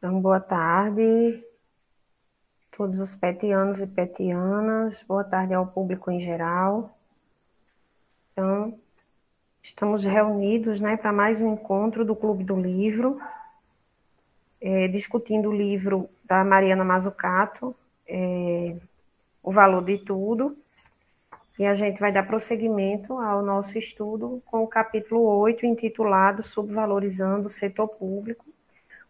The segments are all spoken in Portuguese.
Então, boa tarde, todos os petianos e petianas, boa tarde ao público em geral. Então, estamos reunidos, para mais um encontro do Clube do Livro, discutindo o livro da Mariana Mazzucato, O Valor de Tudo, e a gente vai dar prosseguimento ao nosso estudo com o capítulo 8, intitulado Subvalorizando o Setor Público.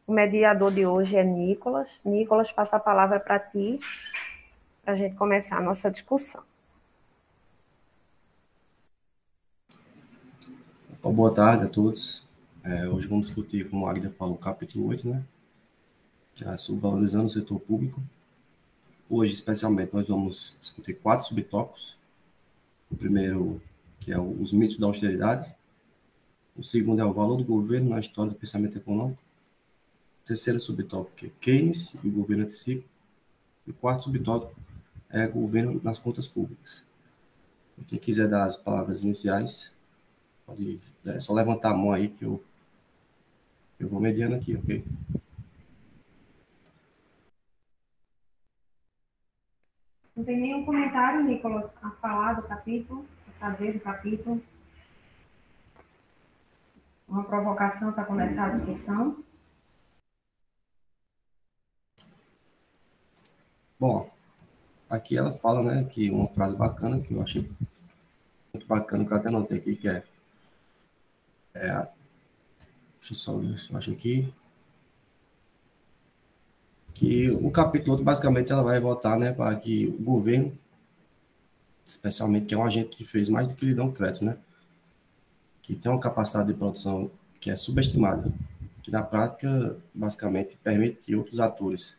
O mediador de hoje é Nicolas. Nicolas, passo a palavra para ti, para a gente começar a nossa discussão. Boa tarde a todos. Hoje vamos discutir, como a Agda falou, o capítulo 8, né? Que é subvalorizando o setor público. Hoje, especialmente, nós vamos discutir 4 subtópicos. O primeiro, que é os mitos da austeridade. O segundo é o valor do governo na história do pensamento econômico. O terceiro subtópico é Keynes e o governo anticiclo. E o quarto subtópico é o governo nas contas públicas. E quem quiser dar as palavras iniciais, pode só levantar a mão aí que eu vou mediando aqui, ok? Não tem nenhum comentário, Nicolas, a falar do capítulo, a fazer do capítulo? Uma provocação para começar a discussão? Bom, aqui ela fala, né, que uma frase bacana que eu achei muito bacana, que eu até anotei aqui, que deixa eu só ver se eu acho aqui, que o capítulo todo, basicamente, ela vai votar, né, para que o governo, especialmente, que é um agente que fez mais do que lhe dá um crédito, né, que tem uma capacidade de produção que é subestimada, que na prática, basicamente, permite que outros atores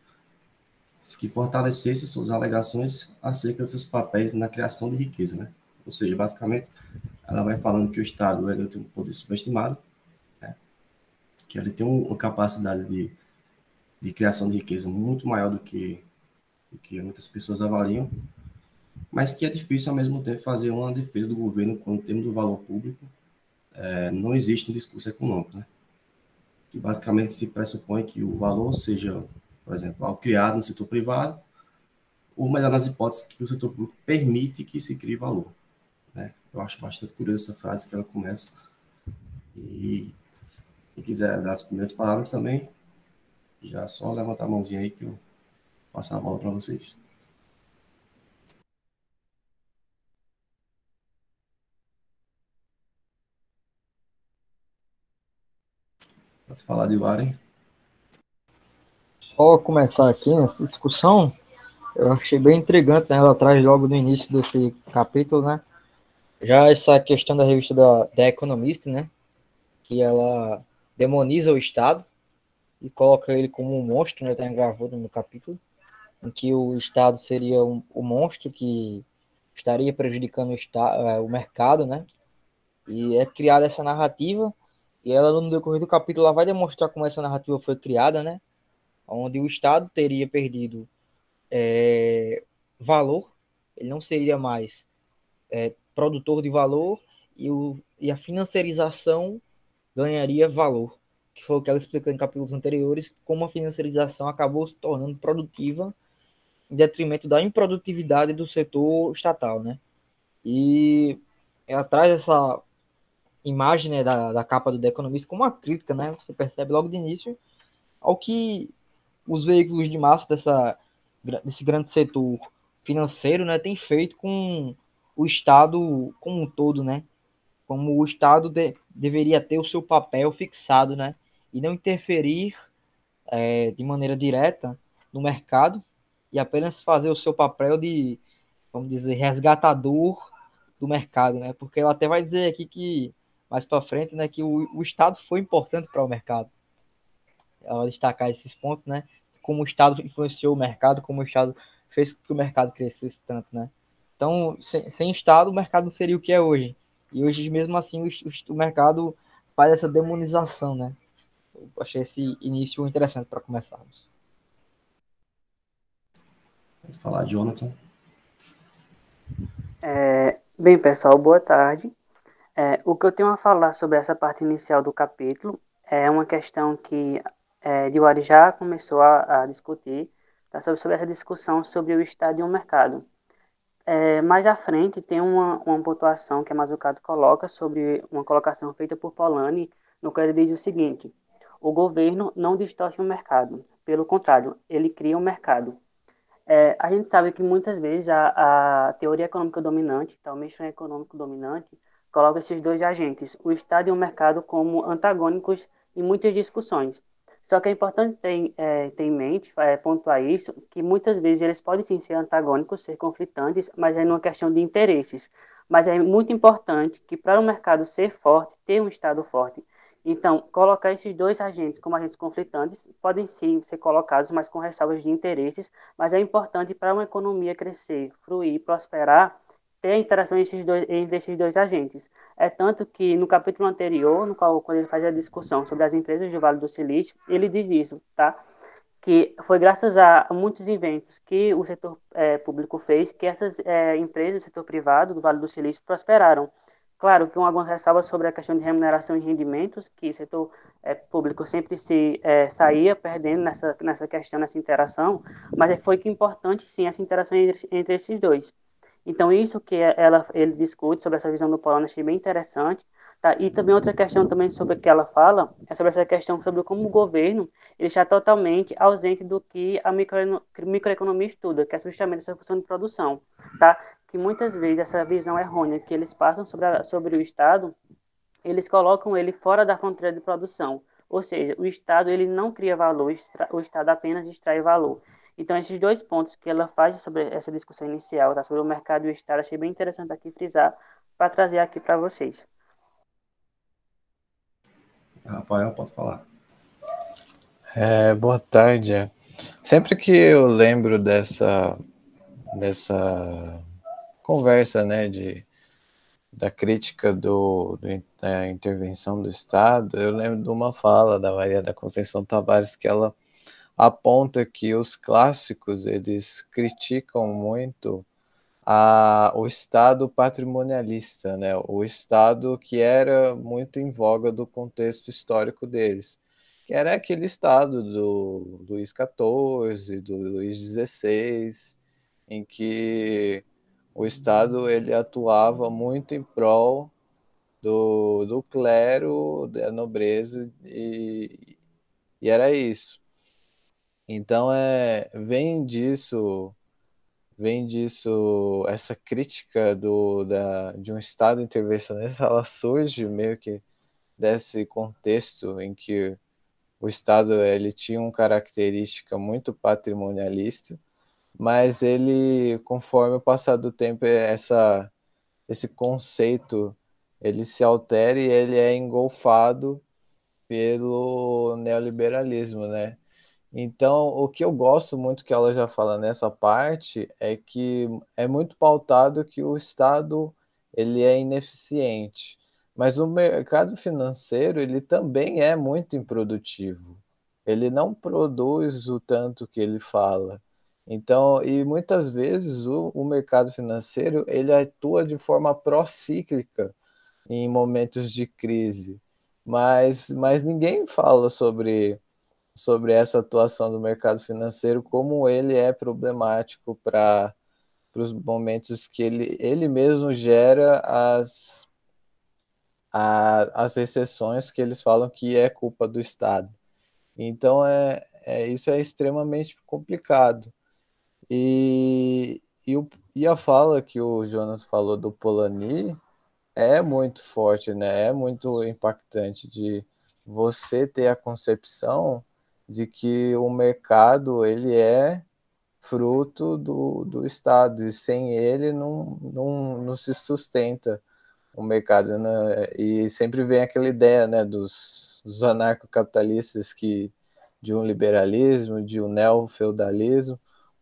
que fortalecessem suas alegações acerca dos seus papéis na criação de riqueza, né, ou seja, basicamente, ela vai falando que o Estado ele tem um poder subestimado, que ele tem uma capacidade de criação de riqueza muito maior do que muitas pessoas avaliam, mas que é difícil ao mesmo tempo fazer uma defesa do governo quando temos do valor público. Não existe um discurso econômico, né? Que basicamente se pressupõe que o valor seja, por exemplo, algo criado no setor privado, ou melhor, nas hipóteses que o setor público permite que se crie valor, né? Eu acho bastante curiosa essa frase que ela começa. E quem quiser dar as primeiras palavras também, já só levantar a mãozinha aí que eu passo a bola para vocês. Pode falar de Warren. Só começar aqui nessa discussão, eu achei bem intrigante, né? Ela traz logo no início desse capítulo, né? Já essa questão da revista da The Economist, né? Que ela demoniza o Estado e coloca ele como um monstro, né? Tem gravado no capítulo, em que o Estado seria o monstro que estaria prejudicando o mercado, né? E é criada essa narrativa, e ela, no decorrer do capítulo, ela vai demonstrar como essa narrativa foi criada, né? Onde o Estado teria perdido valor, ele não seria mais produtor de valor e a financiarização ganharia valor, que foi o que ela explicou em capítulos anteriores, como a financiarização acabou se tornando produtiva em detrimento da improdutividade do setor estatal, né? E ela traz essa imagem, né, da capa do The Economist como uma crítica, né? Você percebe logo de início ao que os veículos de massa desse grande setor financeiro, né, tem feito com o Estado como um todo, né? Como o Estado deveria ter o seu papel fixado, né? E não interferir de maneira direta no mercado e apenas fazer o seu papel de, vamos dizer, resgatador do mercado, né? Porque ela até vai dizer aqui que mais para frente, né, que o Estado foi importante para o mercado. Ela vai destacar esses pontos, né? Como o Estado influenciou o mercado, como o Estado fez com que o mercado crescesse tanto, né? Então, sem Estado, o mercado não seria o que é hoje. E hoje, mesmo assim, o mercado faz essa demonização, né? Eu achei esse início interessante para começarmos. Pode falar, Jonathan. Bem, pessoal, boa tarde. O que eu tenho a falar sobre essa parte inicial do capítulo é uma questão que Diwali já começou a discutir, tá, sobre essa discussão sobre o Estado e o mercado. Mais à frente tem uma pontuação que a Mazzucato coloca sobre uma colocação feita por Polanyi, no qual ele diz o seguinte: o governo não distorce o mercado, pelo contrário, ele cria um mercado. A gente sabe que muitas vezes a teoria econômica dominante, tá, o mainstream econômico dominante, coloca esses dois agentes, o Estado e o mercado, como antagônicos em muitas discussões. Só que é importante ter em mente, pontuar isso, que muitas vezes eles podem sim ser antagônicos, ser conflitantes, mas é uma questão de interesses. Mas é muito importante que para o mercado ser forte, ter um Estado forte. Então, colocar esses dois agentes como agentes conflitantes podem sim ser colocados, mas com ressalvas de interesses, mas é importante para uma economia crescer, fruir, prosperar, ter a interação entre esses dois agentes. É tanto que no capítulo anterior, no qual, quando ele faz a discussão sobre as empresas do Vale do Silício, ele diz isso, tá? Que foi graças a muitos inventos que o setor público fez que essas empresas do setor privado do Vale do Silício prosperaram. Claro que com algumas ressalvas sobre a questão de remuneração e rendimentos, que o setor público sempre se saía perdendo nessa questão, nessa interação, mas foi que importante, sim, essa interação entre esses dois. Então, isso que ele discute sobre essa visão do Polônia, achei bem interessante. Tá? E também outra questão também sobre o que ela fala, é sobre essa questão sobre como o governo ele está totalmente ausente do que a microeconomia estuda, que é justamente essa função de produção. Tá? Que muitas vezes essa visão errônea que eles passam sobre o Estado, eles colocam ele fora da fronteira de produção. Ou seja, o Estado ele não cria valor, o Estado apenas extrai valor. Então, esses dois pontos que ela faz sobre essa discussão inicial, tá, sobre o mercado e o Estado, achei bem interessante aqui frisar para trazer aqui para vocês. Rafael, pode falar. Boa tarde. Sempre que eu lembro dessa conversa, né, da crítica da intervenção do Estado, eu lembro de uma fala da Maria da Conceição Tavares que ela aponta que os clássicos eles criticam muito o Estado patrimonialista, né, o Estado que era muito em voga do contexto histórico deles, que era aquele Estado do Luís XIV, do Luís XVI, em que o Estado ele atuava muito em prol do clero, da nobreza, e era isso. Então, vem disso essa crítica de um Estado intervencionista, ela surge meio que desse contexto em que o Estado ele tinha uma característica muito patrimonialista, mas ele, conforme o passar do tempo, esse conceito ele se altera e ele é engolfado pelo neoliberalismo, né? Então, o que eu gosto muito que ela já fala nessa parte é que é muito pautado que o Estado ele é ineficiente, mas o mercado financeiro ele também é muito improdutivo. Ele não produz o tanto que ele fala. Então, e muitas vezes o mercado financeiro ele atua de forma pró-cíclica em momentos de crise, mas ninguém fala sobre essa atuação do mercado financeiro, como ele é problemático para os momentos que ele mesmo gera as recessões que eles falam que é culpa do Estado. Então, isso é extremamente complicado. E a fala que o Jonas falou do Polanyi é muito forte, né? É muito impactante de você ter a concepção de que o mercado ele é fruto do Estado e sem ele não se sustenta o mercado, né? E sempre vem aquela ideia, né, dos anarcocapitalistas de um liberalismo, de um neofeudalismo,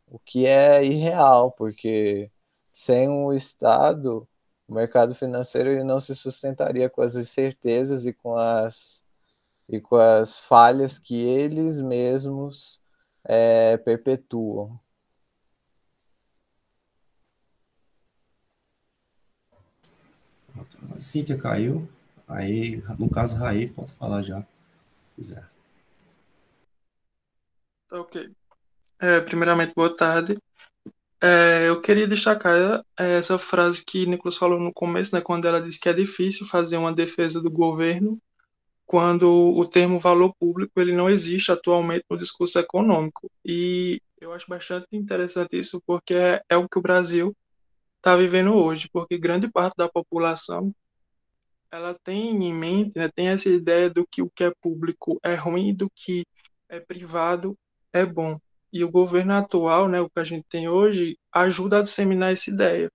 o que é irreal, porque sem o Estado o mercado financeiro ele não se sustentaria com as incertezas e com as falhas que eles mesmos perpetuam. A Cíntia caiu. Aí, no caso, Raí, pode falar já, se quiser. Tá ok. Primeiramente, boa tarde. Eu queria destacar essa frase que Nicolas falou no começo, né, quando ela disse que é difícil fazer uma defesa do governo quando o termo valor público ele não existe atualmente no discurso econômico. E eu acho bastante interessante isso, porque é o que o Brasil está vivendo hoje, porque grande parte da população ela tem em mente, né, tem essa ideia do que o que é público é ruim e do que é privado é bom. E o governo atual, né, o que a gente tem hoje, ajuda a disseminar essa ideia,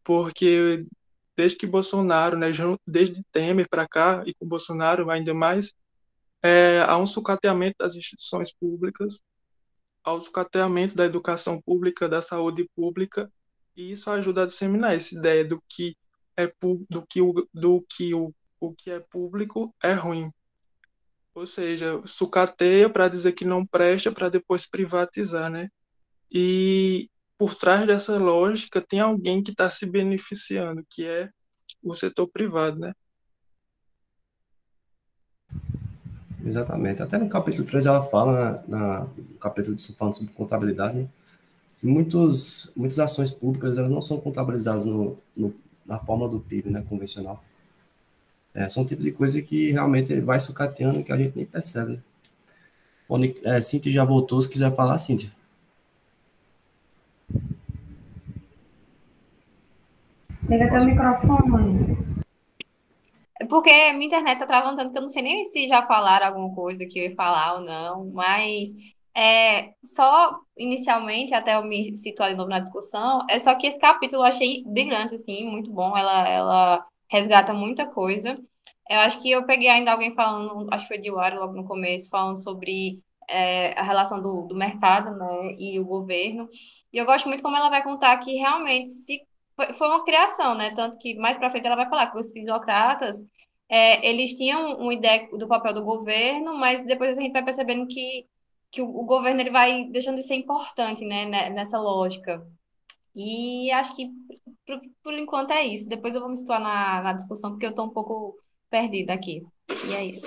porque desde que Bolsonaro, né, desde Temer para cá e com Bolsonaro ainda mais, há um sucateamento das instituições públicas, há um sucateamento da educação pública, da saúde pública, e isso ajuda a disseminar essa ideia do que o que é público é ruim. Ou seja, sucateia para dizer que não presta para depois privatizar, né? E por trás dessa lógica tem alguém que está se beneficiando, que é o setor privado, né? Exatamente. Até no capítulo 3 ela fala, no capítulo falando sobre contabilidade, né? Que muitas ações públicas elas não são contabilizadas na forma do PIB, né, convencional. São um tipo de coisa que realmente vai sucateando que a gente nem percebe, né? Cíntia já voltou, se quiser falar, Cíntia. Liga teu microfone. Porque minha internet tá travando tanto que eu não sei nem se já falaram alguma coisa que eu ia falar ou não, mas só inicialmente, até eu me situar de novo na discussão, é só que esse capítulo eu achei brilhante, assim, muito bom, ela resgata muita coisa. Eu acho que eu peguei ainda alguém falando, acho que foi de Wara logo no começo, falando sobre a relação do mercado, né, e o governo, e eu gosto muito como ela vai contar que realmente se foi uma criação, né? Tanto que mais para frente ela vai falar que os filosócratas eles tinham uma ideia do papel do governo, mas depois a gente vai percebendo que o governo ele vai deixando de ser importante, né, nessa lógica. E acho que por enquanto é isso. Depois eu vou me situar na discussão, porque eu estou um pouco perdida aqui. E é isso.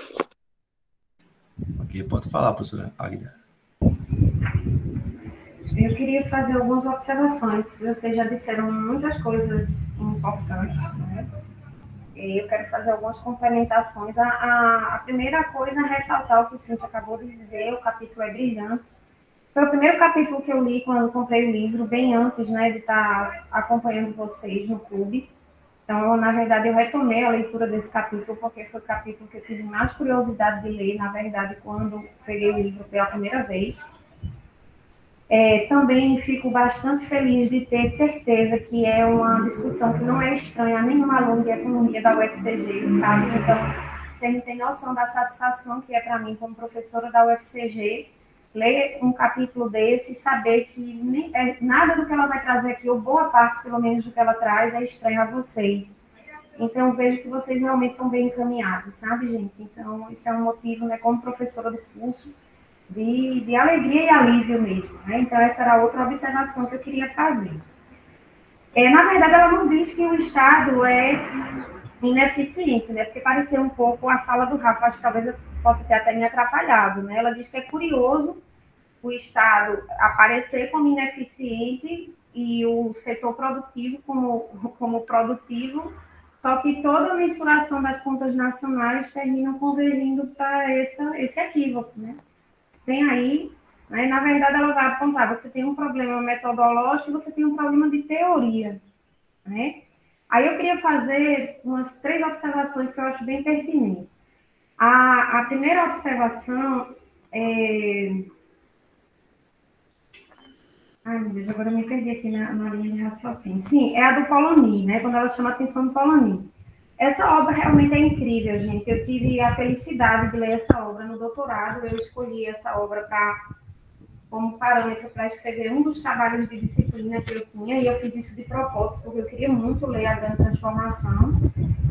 Ok, pode falar, professora Agda. Eu queria fazer algumas observações. Vocês já disseram muitas coisas importantes, né? Eu quero fazer algumas complementações. A primeira coisa é ressaltar o que o Cíntia acabou de dizer, o capítulo é brilhante. Foi o primeiro capítulo que eu li quando comprei o livro, bem antes, né, de estar acompanhando vocês no clube. Então, na verdade, eu retomei a leitura desse capítulo, porque foi o capítulo que eu tive mais curiosidade de ler, na verdade, quando peguei o livro pela primeira vez. Também fico bastante feliz de ter certeza que é uma discussão que não é estranha a nenhum aluno de economia da UFCG, sabe? Então, você não tem noção da satisfação que é para mim, como professora da UFCG, ler um capítulo desse e saber que nada do que ela vai trazer aqui, ou boa parte, pelo menos, do que ela traz, é estranho a vocês. Então, eu vejo que vocês realmente estão bem encaminhados, sabe, gente? Então, isso é um motivo, né, como professora do curso, de alegria e alívio mesmo, né? Então, essa era outra observação que eu queria fazer. Na verdade, ela não diz que o Estado é ineficiente, né? Porque pareceu um pouco a fala do Rafa, acho que talvez eu possa ter até me atrapalhado, né? Ela diz que é curioso o Estado aparecer como ineficiente e o setor produtivo como produtivo, só que toda a mensuração das contas nacionais termina convergindo para esse equívoco, né? Tem aí, né, na verdade, ela vai apontar, você tem um problema metodológico e você tem um problema de teoria, né? Aí eu queria fazer umas 3 observações que eu acho bem pertinentes. A primeira observação é... Ai, meu Deus, agora eu me perdi aqui na linha de raciocínio. Sim, é a do Polanyi, né? Quando ela chama a atenção do Polanyi. Essa obra realmente é incrível, gente. Eu tive a felicidade de ler essa obra no doutorado. Eu escolhi essa obra como parâmetro para escrever um dos trabalhos de disciplina que eu tinha, e eu fiz isso de propósito, porque eu queria muito ler a Grande Transformação.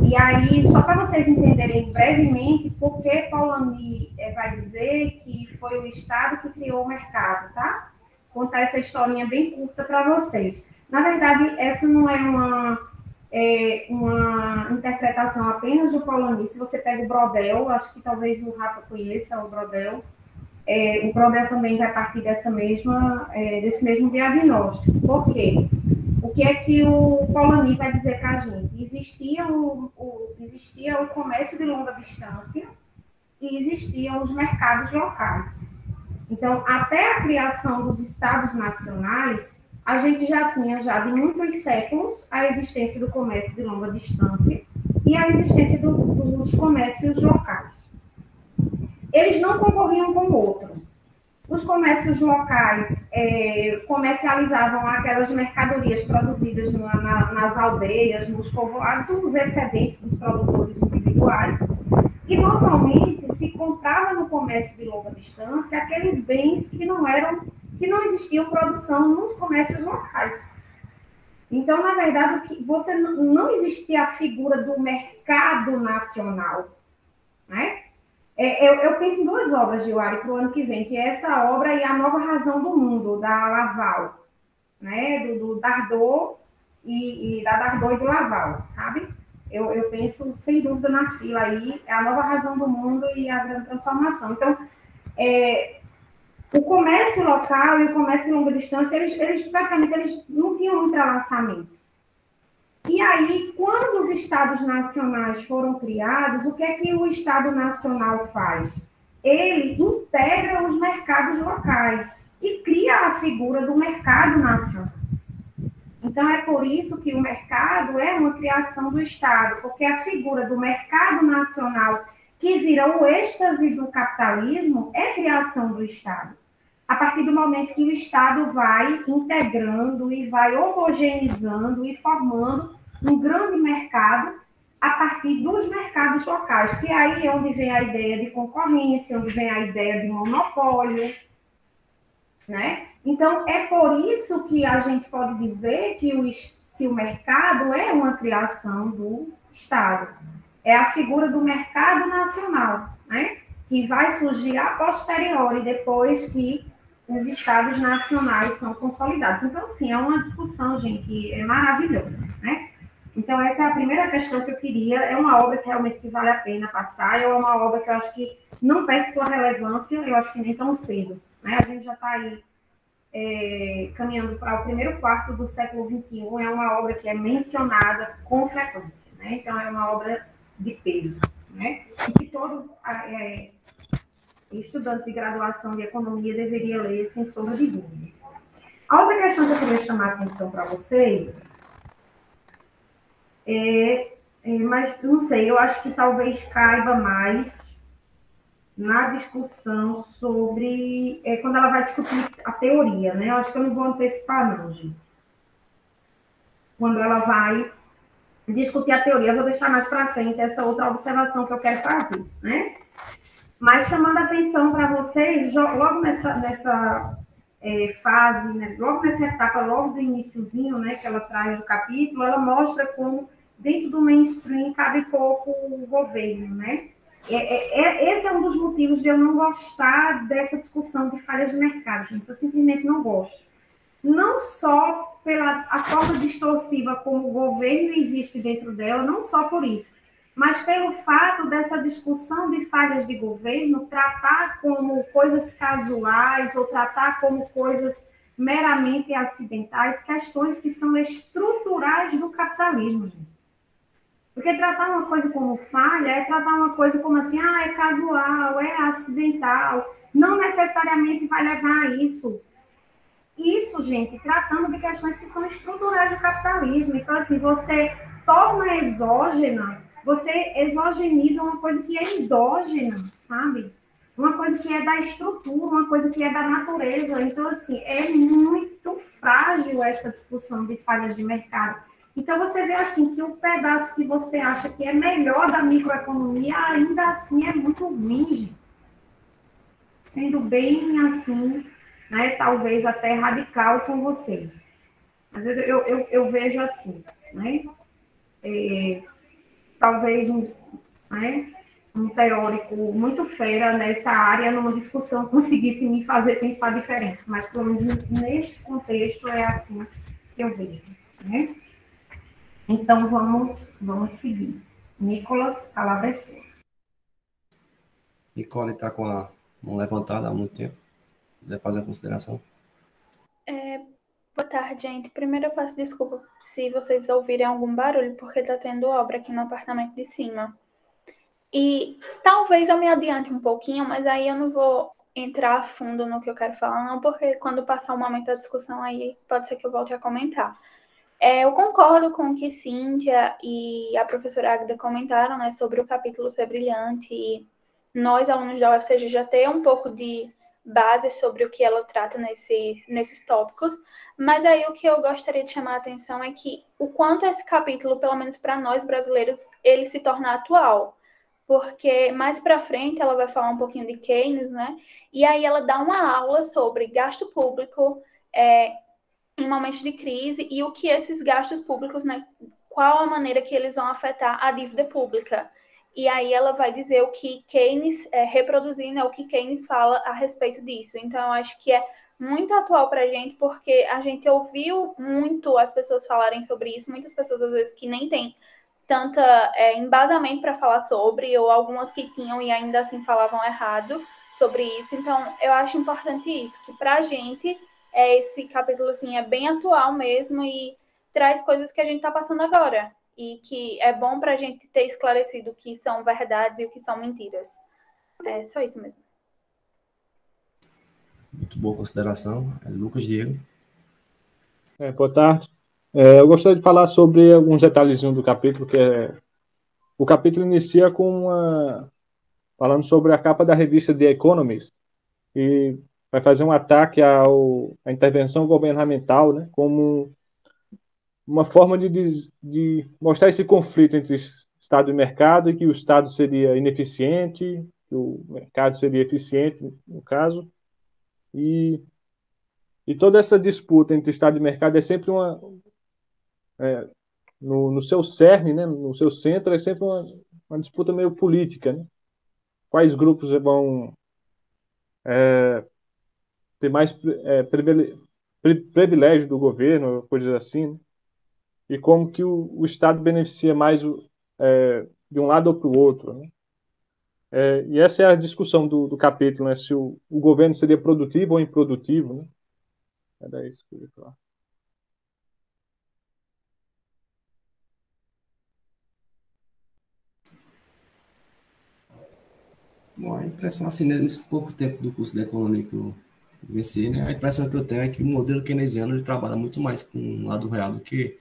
E aí, só para vocês entenderem brevemente por que Polanyi vai dizer que foi o Estado que criou o mercado, tá? Contar essa historinha bem curta para vocês. Na verdade, essa não é uma interpretação apenas do Polanyi. Se você pega o Brodel, acho que talvez o Rafa conheça o Brodel, o Prodel também vai partir desse mesmo diagnóstico. Por quê? O que é que o Polanyi vai dizer para a gente? Existia o comércio de longa distância e existiam os mercados locais. Então, até a criação dos estados nacionais, a gente já tinha, de muitos séculos, a existência do comércio de longa distância e a existência dos comércios locais. Eles não concorriam com o outro. Os comércios locais comercializavam aquelas mercadorias produzidas nas aldeias, nos povoados, os excedentes dos produtores individuais. E, normalmente, se comprava no comércio de longa distância aqueles bens que não existiam produção nos comércios locais. Então, na verdade, não existia a figura do mercado nacional, né? Eu penso em duas obras, Gilari, para o ano que vem, que é essa obra e A Nova Razão do Mundo, da Laval, né? do Dardot e da Dardot e do Laval, sabe? Eu penso, sem dúvida, na fila aí, A Nova Razão do Mundo e A Grande Transformação. Então, o comércio local e o comércio de longa distância, eles praticamente não tinham um entrelaçamento. E aí, quando os estados nacionais foram criados, o que é que o Estado Nacional faz? Ele integra os mercados locais e cria a figura do mercado nacional. Então, é por isso que o mercado é uma criação do Estado, porque a figura do mercado nacional, que vira o êxtase do capitalismo, é criação do Estado. A partir do momento que o Estado vai integrando e vai homogeneizando e formando um grande mercado a partir dos mercados locais, que aí é onde vem a ideia de concorrência, onde vem a ideia de monopólio, né? Então, é por isso que a gente pode dizer que o mercado é uma criação do Estado. É a figura do mercado nacional, né? Que vai surgir a posteriori, depois que os estados nacionais são consolidados. Então, assim, é uma discussão, gente, é maravilhosa, né? Então, essa é a primeira questão que eu queria. É uma obra que realmente vale a pena passar, é uma obra que eu acho que não perde sua relevância, eu acho que nem tão cedo, né? A gente já está aí caminhando para o primeiro quarto do século XXI, é uma obra que é mencionada com frequência, né? Então, é uma obra de peso, né? E que todo estudante de graduação de economia deveria ler, sem sombra de dúvida. A outra questão que eu queria chamar a atenção para vocês mas não sei, eu acho que talvez caiba mais na discussão sobre quando ela vai discutir a teoria, né? Eu acho que eu não vou antecipar, não, gente. Quando ela vai discutir a teoria, eu vou deixar mais para frente essa outra observação que eu quero fazer, né? Mas chamando a atenção para vocês, logo nessa fase, né? Logo nessa etapa, logo do iniciozinho, né, que ela traz do capítulo, ela mostra como dentro do mainstream cabe pouco o governo, né? Esse é um dos motivos de eu não gostar dessa discussão de falhas de mercado, gente. Eu simplesmente não gosto. Não só pela a forma distorsiva como o governo existe dentro dela, não só por isso, mas pelo fato dessa discussão de falhas de governo tratar como coisas casuais ou tratar como coisas meramente acidentais, questões que são estruturais do capitalismo, gente. Porque tratar uma coisa como falha é tratar uma coisa como assim, é casual, é acidental, não necessariamente vai levar a isso. Isso, gente, tratando de questões que são estruturais do capitalismo. Então, assim, você torna exógena, você exogeniza uma coisa que é endógena, sabe? Uma coisa que é da estrutura, uma coisa que é da natureza. Então, assim, é muito frágil essa discussão de falhas de mercado. Então, você vê, assim, que o pedaço que você acha que é melhor da microeconomia, ainda assim, é muito ruim, gente. Sendo bem, assim, né, talvez até radical com vocês. Mas eu vejo assim, né? Talvez um teórico muito fera nessa área, numa discussão, conseguisse me fazer pensar diferente. Mas, pelo menos, neste contexto, é assim que eu vejo, né? Então, vamos seguir. Nicolas, a palavra é sua. Nicole está com Mão levantada há muito tempo. Se quiser fazer a consideração. Boa tarde, gente. Primeiro eu peço desculpa se vocês ouvirem algum barulho, porque tá tendo obra aqui no apartamento de cima. E talvez eu me adiante um pouquinho, mas aí eu não vou entrar a fundo no que eu quero falar, não, porque quando passar o momento da discussão aí, pode ser que eu volte a comentar. Eu concordo com o que Cíntia e a professora Águida comentaram, né, sobre o capítulo ser brilhante, e nós, alunos da UFCG, já ter um pouco de base sobre o que ela trata nesses tópicos, mas aí o que eu gostaria de chamar a atenção é que o quanto esse capítulo, pelo menos para nós brasileiros, ele se torna atual, porque mais para frente ela vai falar um pouquinho de Keynes, né, e aí ela dá uma aula sobre gasto público, em momentos de crise, e o que esses gastos públicos, né, qual a maneira que eles vão afetar a dívida pública. E aí ela vai dizer o que Keynes, reproduzir, né, o que Keynes fala a respeito disso. Então, eu acho que é muito atual para a gente, porque a gente ouviu muito as pessoas falarem sobre isso, muitas pessoas, às vezes, que nem têm tanta embasamento para falar sobre, ou algumas que tinham e ainda assim falavam errado sobre isso. Então, eu acho importante isso, que para a gente esse capítulo assim, é bem atual mesmo e traz coisas que a gente está passando agora e que é bom para a gente ter esclarecido o que são verdades e o que são mentiras. É só isso mesmo. Muito boa consideração. Lucas Diego. Boa tarde. Eu gostaria de falar sobre alguns detalhezinhos do capítulo, o capítulo inicia falando sobre a capa da revista The Economist, e vai fazer um ataque à intervenção governamental, né, como uma forma de mostrar esse conflito entre Estado e mercado, e que o Estado seria ineficiente, que o mercado seria eficiente, no caso, e toda essa disputa entre Estado e mercado é sempre no seu cerne, né, no seu centro, é sempre uma disputa meio política, né? Quais grupos vão ter mais privilégio do governo, coisas assim, né? E como que o Estado beneficia mais de um lado ou para o outro, né? E essa é a discussão do capítulo, né? Se o governo seria produtivo ou improdutivo, né? Era isso que eu ia falar. Bom, a impressão, assim, nesse pouco tempo do curso de economia que eu venci, né, a impressão que eu tenho é que o modelo keynesiano ele trabalha muito mais com o lado real do que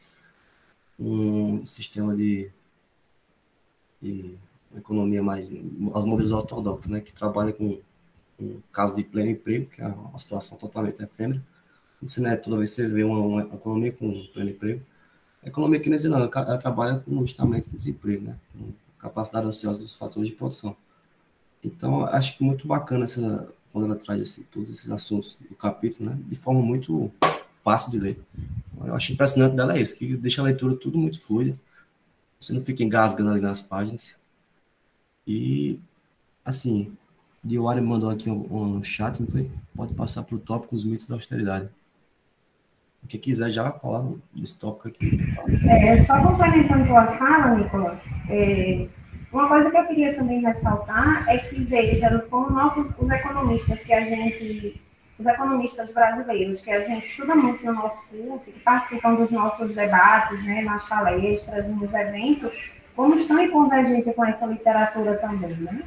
um sistema de economia mais, os modelos ortodoxos, né, que trabalha com um caso de pleno emprego, que é uma situação totalmente efêmera. Você, né, toda vez que você vê uma economia com pleno emprego, a economia keynesiana ela trabalha justamente com desemprego, né, com capacidade ociosa dos fatores de produção. Então, acho que muito bacana quando ela traz todos esses assuntos do capítulo, né, de forma muito fácil de ler. Eu acho impressionante dela isso, que deixa a leitura tudo muito fluida, você não fica engasgando ali nas páginas. E, assim, Dioara mandou aqui um chat, não foi? Pode passar para o tópico os mitos da austeridade. O que quiser já falar desse tópico aqui. Só complementando tua fala, Nicolas, uma coisa que eu queria também ressaltar é que, veja, como os economistas os economistas brasileiros, que a gente estuda muito no nosso curso, que participam dos nossos debates, né, nas palestras, nos eventos, como estão em convergência com essa literatura também, né?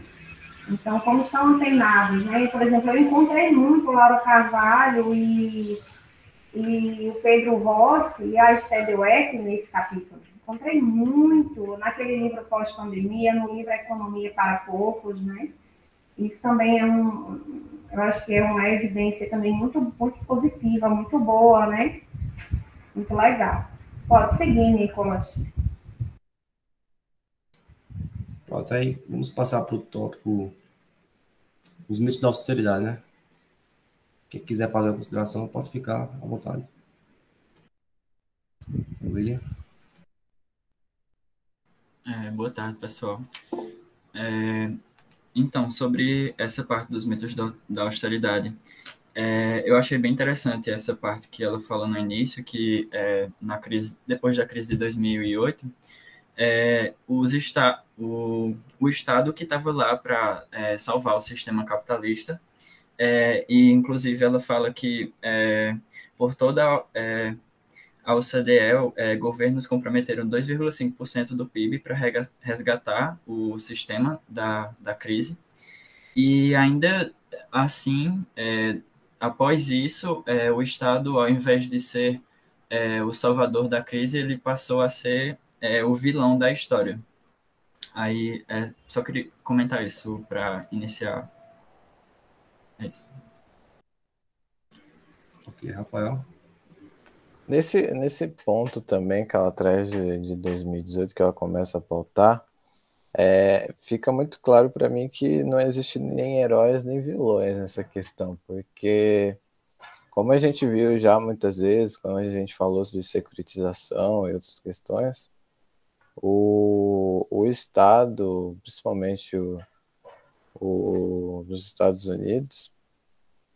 Então, como estão antenados, né? Por exemplo, eu encontrei muito Laura Carvalho e o Pedro Rossi e a Esther Dweck nesse capítulo. Encontrei muito naquele livro Pós-Pandemia, no livro Economia para Poucos, né? Isso também eu acho que é uma evidência também muito, muito positiva, muito boa, né? Muito legal. Pode seguir, Nicolas. Pronto, aí vamos passar para o tópico os mitos da austeridade, né? Quem quiser fazer a consideração pode ficar à vontade. William. Boa tarde, pessoal. Então, sobre essa parte dos mitos da austeridade, eu achei bem interessante essa parte que ela falou no início, que depois da crise de 2008, o Estado que estava lá para salvar o sistema capitalista, e inclusive ela fala que por toda a OCDE, governos comprometeram 2,5% do PIB para resgatar o sistema da crise, e ainda assim, após isso, o Estado, ao invés de ser o salvador da crise, ele passou a ser o vilão da história. Aí, só queria comentar isso para iniciar. É isso. Ok, Rafael. Nesse ponto também que ela traz de 2018, que ela começa a pautar, fica muito claro para mim que não existe nem heróis nem vilões nessa questão, porque, como a gente viu já muitas vezes, quando a gente falou de securitização e outras questões, o Estado, principalmente dos Estados Unidos,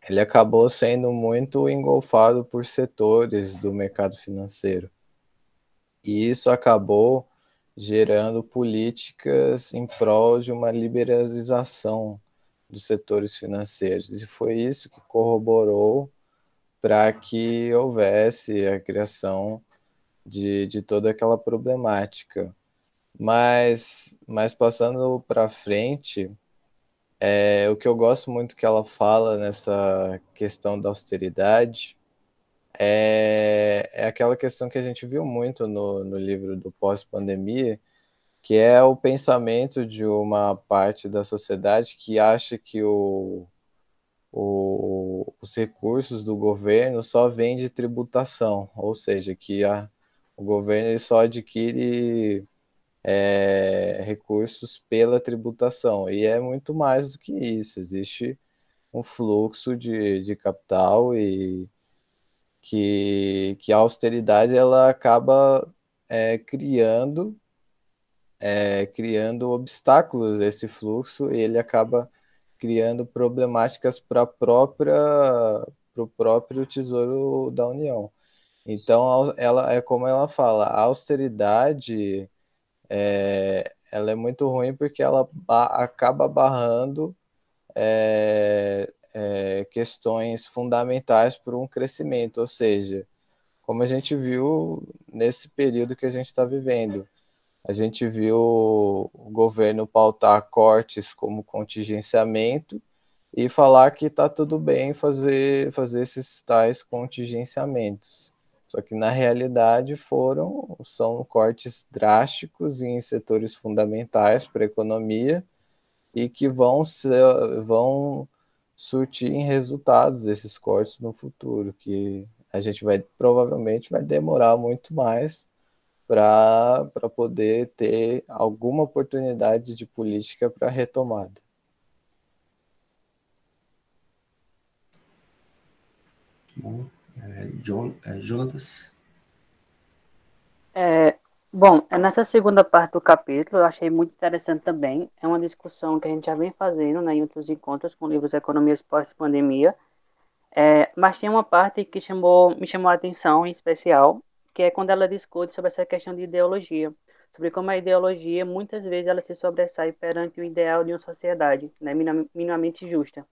ele acabou sendo muito engolfado por setores do mercado financeiro. E isso acabou gerando políticas em prol de uma liberalização dos setores financeiros. E foi isso que corroborou para que houvesse a criação de toda aquela problemática. Mas passando para frente, o que eu gosto muito que ela fala nessa questão da austeridade é aquela questão que a gente viu muito no livro do pós-pandemia, que é o pensamento de uma parte da sociedade que acha que os recursos do governo só vêm de tributação, ou seja, que o governo ele só adquire recursos pela tributação, e é muito mais do que isso. Existe um fluxo de capital e que a austeridade ela acaba criando obstáculos a esse fluxo, e ele acaba criando problemáticas para o próprio Tesouro da União. Então, ela como ela fala, a austeridade ela é muito ruim porque ela acaba barrando questões fundamentais para um crescimento, ou seja, como a gente viu nesse período que a gente está vivendo, a gente viu o governo pautar cortes como contingenciamento e falar que está tudo bem fazer esses tais contingenciamentos. Só que, na realidade, são cortes drásticos em setores fundamentais para a economia e que vão surtir em resultados esses cortes no futuro, que a gente provavelmente vai demorar muito mais para poder ter alguma oportunidade de política para retomada. Bom, Jonatas. Bom, nessa segunda parte do capítulo eu achei muito interessante também. É uma discussão que a gente já vem fazendo, né, em outros encontros com livros Economias pós-pandemia. Mas tem uma parte que me chamou a atenção em especial, que é quando ela discute sobre essa questão de ideologia, sobre como a ideologia muitas vezes ela se sobressai perante o ideal de uma sociedade, né, minimamente justa.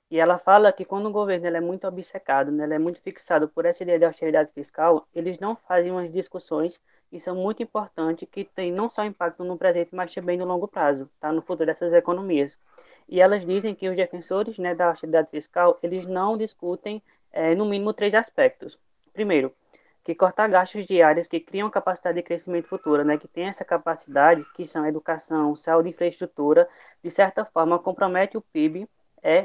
E ela fala que quando o governo ele é muito obcecado, né, ele é muito fixado por essa ideia de austeridade fiscal, eles não fazem umas discussões que são muito importantes, que têm não só impacto no presente, mas também no longo prazo, tá, no futuro dessas economias. E elas dizem que os defensores, né, da austeridade fiscal, eles não discutem, no mínimo, 3 aspectos. Primeiro, que cortar gastos de áreas que criam capacidade de crescimento futuro, né, que tem essa capacidade, que são educação, saúde e infraestrutura, de certa forma compromete o PIB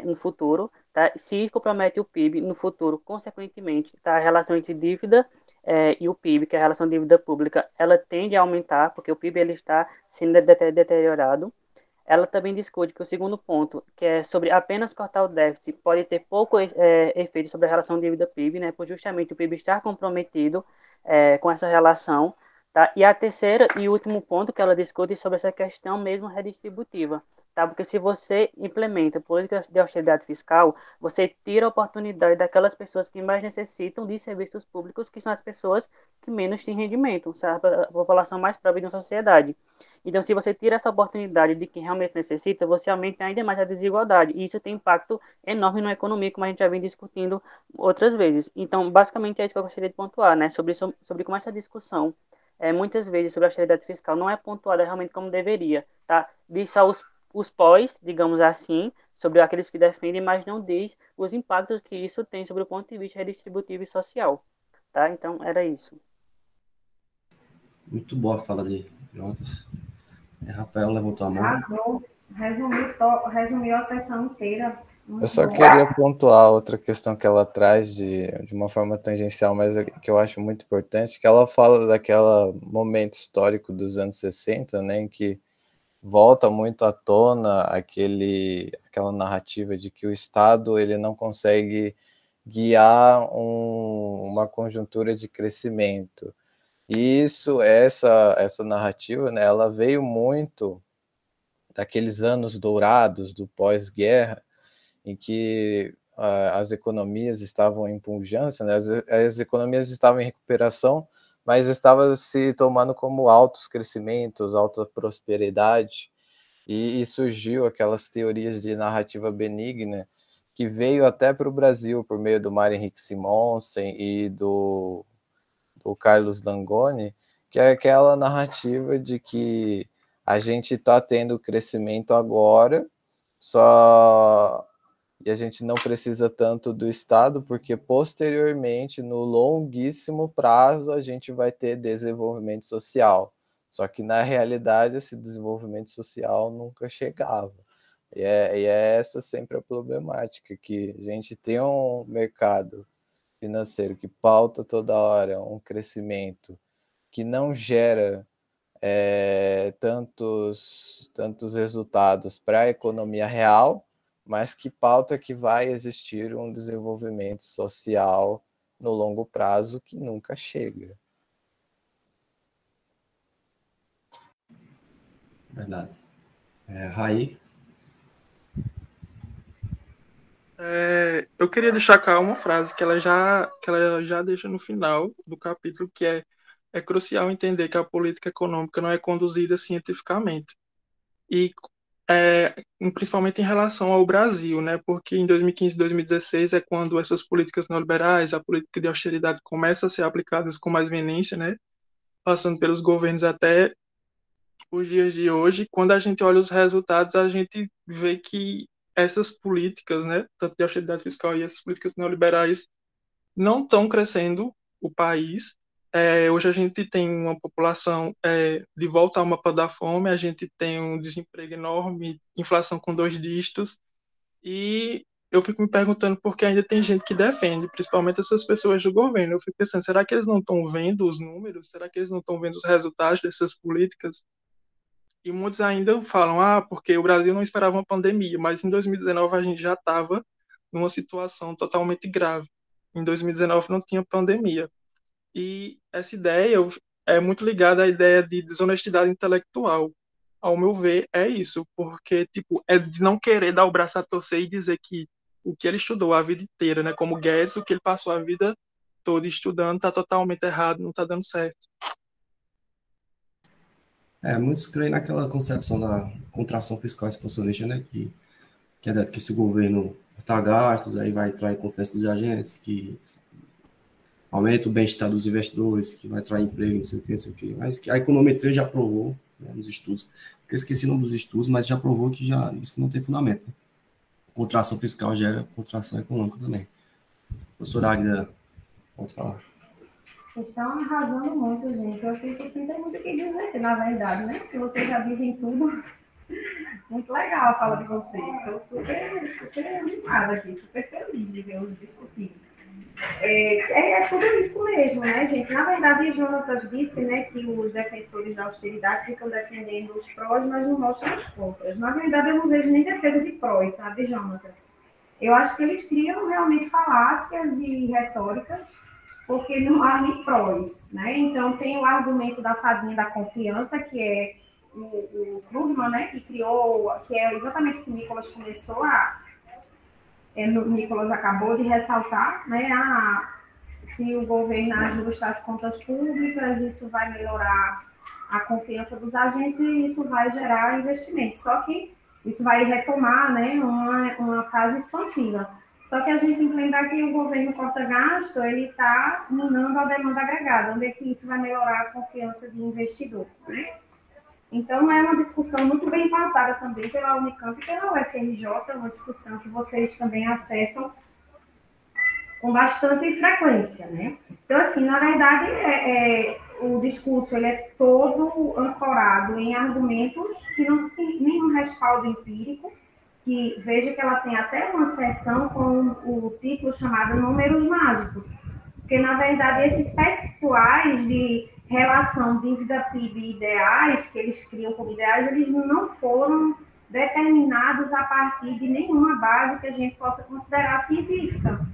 no futuro, tá? Se compromete o PIB no futuro, consequentemente, tá? A relação entre dívida e o PIB, que é a relação dívida pública, ela tende a aumentar, porque o PIB ele está sendo deteriorado. Ela também discute que o segundo ponto, que é sobre apenas cortar o déficit, pode ter pouco efeito sobre a relação dívida-PIB, né, por justamente o PIB estar comprometido com essa relação. Tá? E a terceira e último ponto que ela discute sobre essa questão mesmo redistributiva, tá? Porque se você implementa políticas de austeridade fiscal, você tira a oportunidade daquelas pessoas que mais necessitam de serviços públicos, que são as pessoas que menos têm rendimento, sabe? A população mais pobre da sociedade. Então, se você tira essa oportunidade de quem realmente necessita, você aumenta ainda mais a desigualdade. E isso tem impacto enorme na economia, como a gente já vem discutindo outras vezes. Então, basicamente é isso que eu gostaria de pontuar, né? Sobre como essa discussão, muitas vezes, sobre a austeridade fiscal não é pontuada realmente como deveria, tá? Diz só os pós, digamos assim, sobre aqueles que defendem, mas não diz os impactos que isso tem sobre o ponto de vista redistributivo e social, tá? Então, era isso. Muito boa a fala de Jonas. Rafael levantou a mão. Arrasou. Resumiu a sessão inteira. Eu só queria pontuar outra questão que ela traz de uma forma tangencial, mas que eu acho muito importante, que ela fala daquele momento histórico dos anos 60, né, em que volta muito à tona aquela narrativa de que o Estado ele não consegue guiar uma conjuntura de crescimento. E essa narrativa, né, ela veio muito daqueles anos dourados do pós-guerra, em que as economias estavam em pujança, né? As economias estavam em recuperação, mas estava se tomando como altos crescimentos, alta prosperidade, e surgiu aquelas teorias de narrativa benigna que veio até para o Brasil por meio do Mário Henrique Simonsen e do Carlos Langoni, que é aquela narrativa de que a gente está tendo crescimento agora, e a gente não precisa tanto do Estado, porque posteriormente, no longuíssimo prazo, a gente vai ter desenvolvimento social. Só que, na realidade, esse desenvolvimento social nunca chegava. E é essa sempre a problemática, que a gente tem um mercado financeiro que pauta toda hora um crescimento que não gera tantos resultados para a economia real, mas que pauta que vai existir um desenvolvimento social no longo prazo que nunca chega. Verdade. Raí? Eu queria destacar uma frase que ela já deixa no final do capítulo, que é crucial entender que a política econômica não é conduzida cientificamente. E principalmente em relação ao Brasil, né? Porque em 2015 e 2016 é quando essas políticas neoliberais, a política de austeridade começa a ser aplicadas com mais veemência, né? Passando pelos governos até os dias de hoje. Quando a gente olha os resultados, a gente vê que essas políticas, né, tanto de austeridade fiscal e essas políticas neoliberais, não estão crescendo o país. Hoje a gente tem uma população de volta ao mapa da fome, a gente tem um desemprego enorme, inflação com 2 dígitos, e eu fico me perguntando por que ainda tem gente que defende, principalmente essas pessoas do governo. Eu fico pensando, será que eles não estão vendo os números? Será que eles não estão vendo os resultados dessas políticas? E muitos ainda falam, porque o Brasil não esperava uma pandemia, mas em 2019 a gente já estava numa situação totalmente grave. Em 2019 não tinha pandemia. E essa ideia é muito ligada à ideia de desonestidade intelectual. Ao meu ver, é isso, porque tipo, é de não querer dar o braço a torcer e dizer que o que ele estudou a vida inteira, né, como Guedes, o que ele passou a vida toda estudando está totalmente errado, não está dando certo. Muitos creem naquela concepção da contração fiscal expansionista, né, que é dado que se o governo cortar gastos, aí vai atrair confiança dos agentes, que aumenta o bem-estar dos investidores, que vai atrair emprego, não sei o que. Mas que a econometria já provou, né, nos estudos, eu esqueci o nome dos estudos, mas já provou que isso não tem fundamento. Né? Contração fiscal gera contração econômica também. Professora Águida, pode falar. Vocês estão arrasando muito, gente. Eu fico sem ter muito o que dizer, na verdade, né? Porque vocês já dizem tudo. Muito legal a fala de vocês. Estou super animada aqui, super feliz de ver os discutindo. É tudo isso mesmo, né, gente? Na verdade, Jonatas disse, né, que os defensores da austeridade ficam defendendo os prós, mas não mostram os contras. Na verdade, eu não vejo nem defesa de prós, sabe, Jonatas? Eu acho que eles criam realmente falácias e retóricas, porque não há nem prós, né? Então, tem o argumento da fadinha da confiança, que é o Krugman, né, que criou, que é exatamente o que o Nicolas começou Nicolas acabou de ressaltar, né, se o governo ajustar as contas públicas, isso vai melhorar a confiança dos agentes e isso vai gerar investimento. Só que isso vai retomar, né, uma fase expansiva. Só que a gente tem que lembrar que o governo corta gasto, ele está minando a demanda agregada, onde é que isso vai melhorar a confiança do investidor, né? Então, é uma discussão muito bem pautada também pela Unicamp e pela UFRJ, uma discussão que vocês também acessam com bastante frequência, né? Então, assim, na verdade, o discurso ele é todo ancorado em argumentos que não tem nenhum respaldo empírico, que veja que ela tem até uma seção com o título chamado Números Mágicos, porque, na verdade, esses percentuais de relação dívida-PIB ideais, que eles criam como ideais, eles não foram determinados a partir de nenhuma base que a gente possa considerar científica,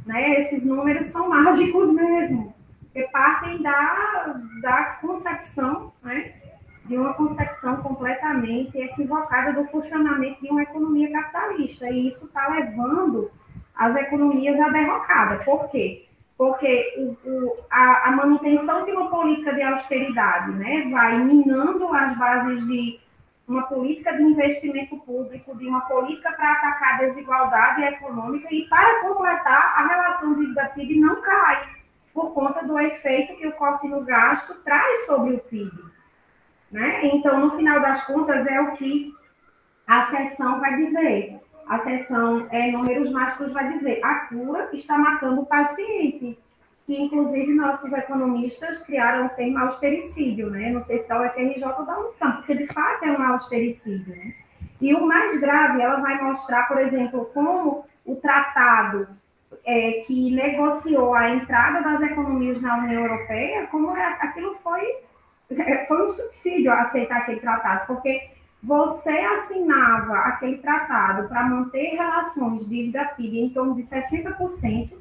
né? Esses números são mágicos mesmo, que partem da concepção, né? De uma concepção completamente equivocada do funcionamento de uma economia capitalista, e isso está levando as economias à derrocada. Por quê? Porque a manutenção de uma política de austeridade, né, vai minando as bases de uma política de investimento público, de uma política para atacar a desigualdade econômica, e para completar, a relação dívida-PIB não cai, por conta do efeito que o corte no gasto traz sobre o PIB. Né? Então, no final das contas, é o que a seção vai dizer. A seção Números Mágicos vai dizer: a cura está matando o paciente, que inclusive nossos economistas criaram o termo austericídio, né? Não sei se da UFRJ ou da Unicamp, porque de fato é um austericídio, né? E o mais grave, ela vai mostrar, por exemplo, como o tratado que negociou a entrada das economias na União Europeia, como aquilo foi um subsídio a aceitar aquele tratado, porque você assinava aquele tratado para manter relações de dívida-PIB em torno de 60%,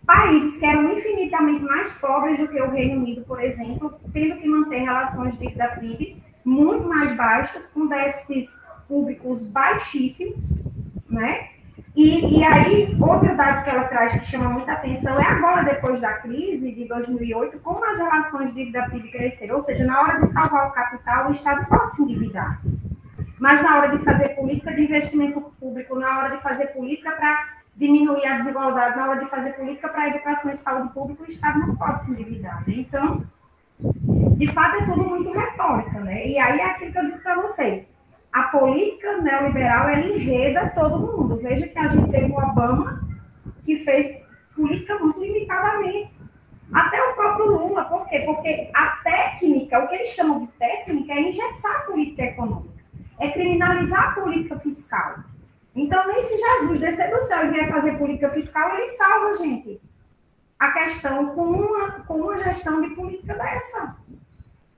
países que eram infinitamente mais pobres do que o Reino Unido, por exemplo, tendo que manter relações de dívida-PIB muito mais baixas, com déficits públicos baixíssimos, né? E aí, outro dado que ela traz que chama muita atenção é agora, depois da crise de 2008, como as relações de dívida-PIB cresceram. Ou seja, na hora de salvar o capital, o Estado pode se endividar. Mas na hora de fazer política de investimento público, na hora de fazer política para diminuir a desigualdade, na hora de fazer política para educação e saúde pública, o Estado não pode se endividar, né? Então, de fato, é tudo muito retórica, né? E aí é aquilo que eu disse para vocês. A política neoliberal, ela enreda todo mundo. Veja que a gente teve o Obama, que fez política muito limitadamente. Até o próprio Lula. Por quê? Porque a técnica, o que eles chamam de técnica, é engessar a política econômica. É criminalizar a política fiscal. Então, nem se Jesus descer do céu e vier fazer política fiscal, ele salva a gente. A questão com uma gestão de política dessa.